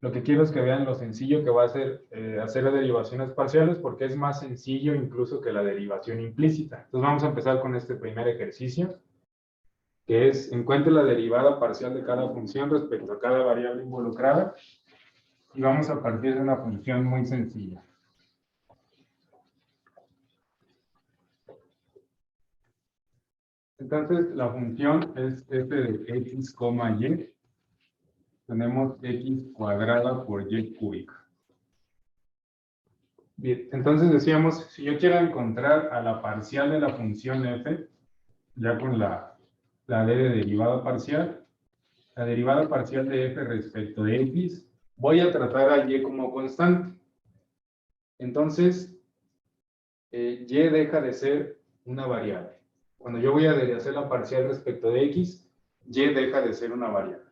Lo que quiero es que vean lo sencillo que va a ser hacer derivaciones parciales porque es más sencillo incluso que la derivación implícita. Entonces vamos a empezar con este primer ejercicio, que es encuentre la derivada parcial de cada función respecto a cada variable involucrada. Y vamos a partir de una función muy sencilla. Entonces la función es f de x, y. Tenemos x cuadrada por y cúbica. Bien, entonces decíamos, si yo quiero encontrar a la parcial de la función f, ya con la d de derivada parcial, la derivada parcial de f respecto de x, voy a tratar a y como constante. Entonces, y deja de ser una variable. Cuando yo voy a hacer la parcial respecto de x, y deja de ser una variable.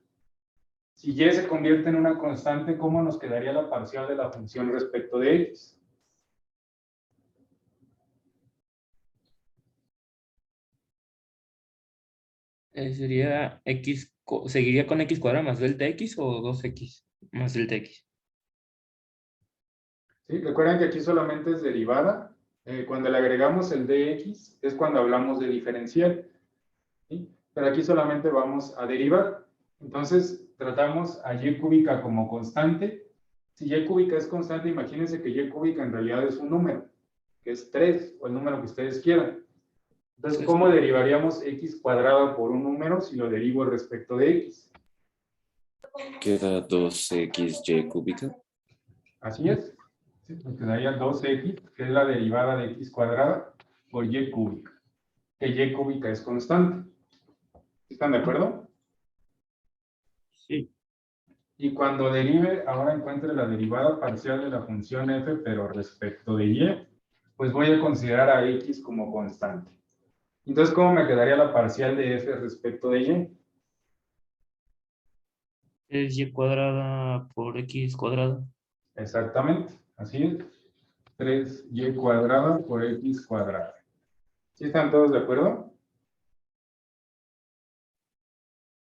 Si y se convierte en una constante, ¿cómo nos quedaría la parcial de la función respecto de x? Sería x, ¿seguiría con x cuadrado más delta x o 2x más delta x? ¿Sí? Recuerden que aquí solamente es derivada. Cuando le agregamos el dx es cuando hablamos de diferencial. ¿Sí? Pero aquí solamente vamos a derivar. Entonces, tratamos a y cúbica como constante. Si y cúbica es constante, imagínense que y cúbica en realidad es un número, que es 3, o el número que ustedes quieran. Entonces, ¿cómo derivaríamos x cuadrado por un número si lo derivo respecto de x? Queda 2xy cúbica. Así es. ¿sí? Nos quedaría 2x, que es la derivada de x cuadrada, por y cúbica, que y cúbica es constante. ¿Están de acuerdo? Sí. Y cuando derive, ahora encuentre la derivada parcial de la función f, pero respecto de y, pues voy a considerar a x como constante. Entonces, ¿cómo me quedaría la parcial de f respecto de y? Es y cuadrada por x cuadrada. Exactamente, así es. 3y cuadrada por x cuadrada. ¿Sí están todos de acuerdo?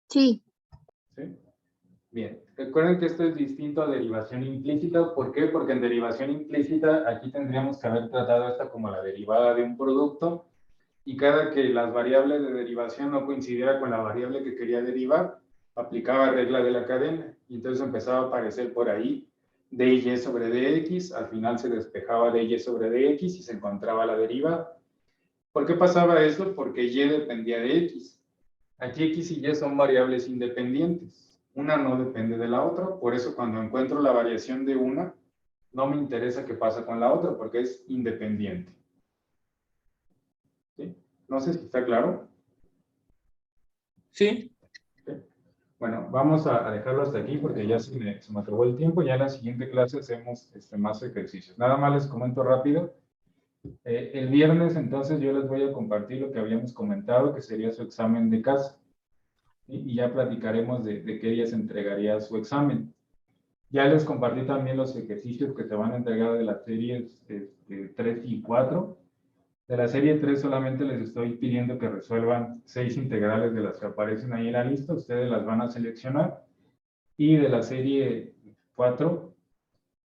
Sí. ¿Sí? Bien, recuerden que esto es distinto a derivación implícita. ¿Por qué? Porque en derivación implícita aquí tendríamos que haber tratado esta como la derivada de un producto y cada que las variables de derivación no coincidiera con la variable que quería derivar, aplicaba regla de la cadena y entonces empezaba a aparecer por ahí dy sobre dx, al final se despejaba dy sobre dx y se encontraba la derivada. ¿Por qué pasaba eso? Porque y dependía de x. Aquí x y y son variables independientes. Una no depende de la otra, por eso cuando encuentro la variación de una, no me interesa qué pasa con la otra, porque es independiente. ¿Sí? No sé si está claro. Sí. ¿Sí? Bueno, vamos a dejarlo hasta aquí porque ya se me acabó el tiempo. Ya en la siguiente clase hacemos más ejercicios. Nada más les comento rápido. El viernes entonces yo les voy a compartir lo que habíamos comentado, que sería su examen de casa. ¿Sí? Y ya platicaremos de qué día se entregaría su examen. Ya les compartí también los ejercicios que se van a entregar de las series 3 y 4. De la serie 3 solamente les estoy pidiendo que resuelvan 6 integrales de las que aparecen ahí en la lista. Ustedes las van a seleccionar. Y de la serie 4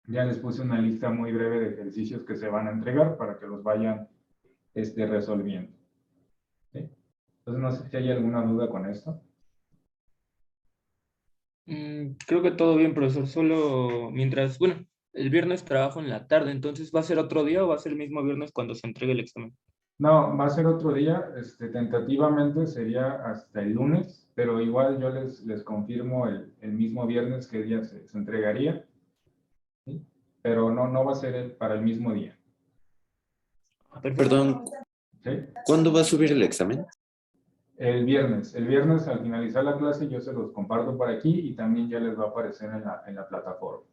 ya les puse una lista muy breve de ejercicios que se van a entregar para que los vayan resolviendo. ¿Sí? Entonces no sé si hay alguna duda con esto. Creo que todo bien, profesor. Solo mientras, bueno, el viernes trabajo en la tarde, entonces ¿va a ser otro día o va a ser el mismo viernes cuando se entregue el examen? No, va a ser otro día. Tentativamente sería hasta el lunes, pero igual yo les confirmo el mismo viernes qué día se entregaría. ¿Sí? Pero no va a ser para el mismo día. Perfecto. Perdón, ¿Sí? ¿cuándo va a subir el examen? El viernes al finalizar la clase yo se los comparto por aquí y también ya les va a aparecer en la plataforma.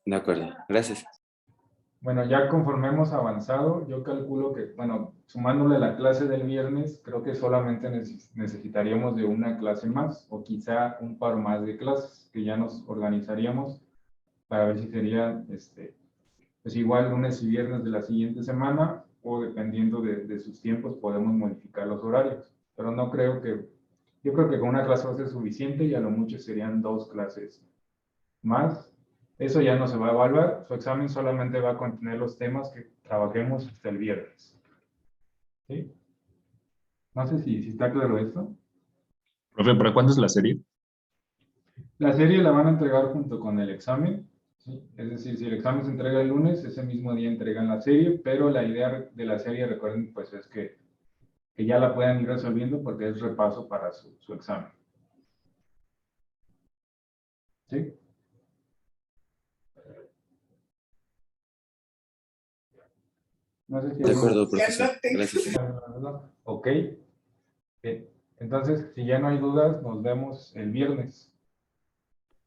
De acuerdo, gracias. Bueno, ya conforme hemos avanzado, yo calculo que, bueno, sumándole la clase del viernes, creo que solamente necesitaríamos de una clase más o quizá un par más de clases que ya nos organizaríamos para ver si sería, pues igual lunes y viernes de la siguiente semana o dependiendo de sus tiempos podemos modificar los horarios. Pero no creo que, yo creo que con una clase va a ser suficiente y a lo mucho serían 2 clases más. Eso ya no se va a evaluar. Su examen solamente va a contener los temas que trabajemos hasta el viernes. ¿Sí? No sé si está claro esto. Profe, ¿para cuándo es la serie? La serie la van a entregar junto con el examen. ¿Sí? Es decir, si el examen se entrega el lunes, ese mismo día entregan la serie, pero la idea de la serie, recuerden, pues es que ya la puedan ir resolviendo porque es repaso para su examen. ¿Sí? No sé si De acuerdo, profesor. Gracias. Ok. Bien. Entonces, si ya no hay dudas, nos vemos el viernes.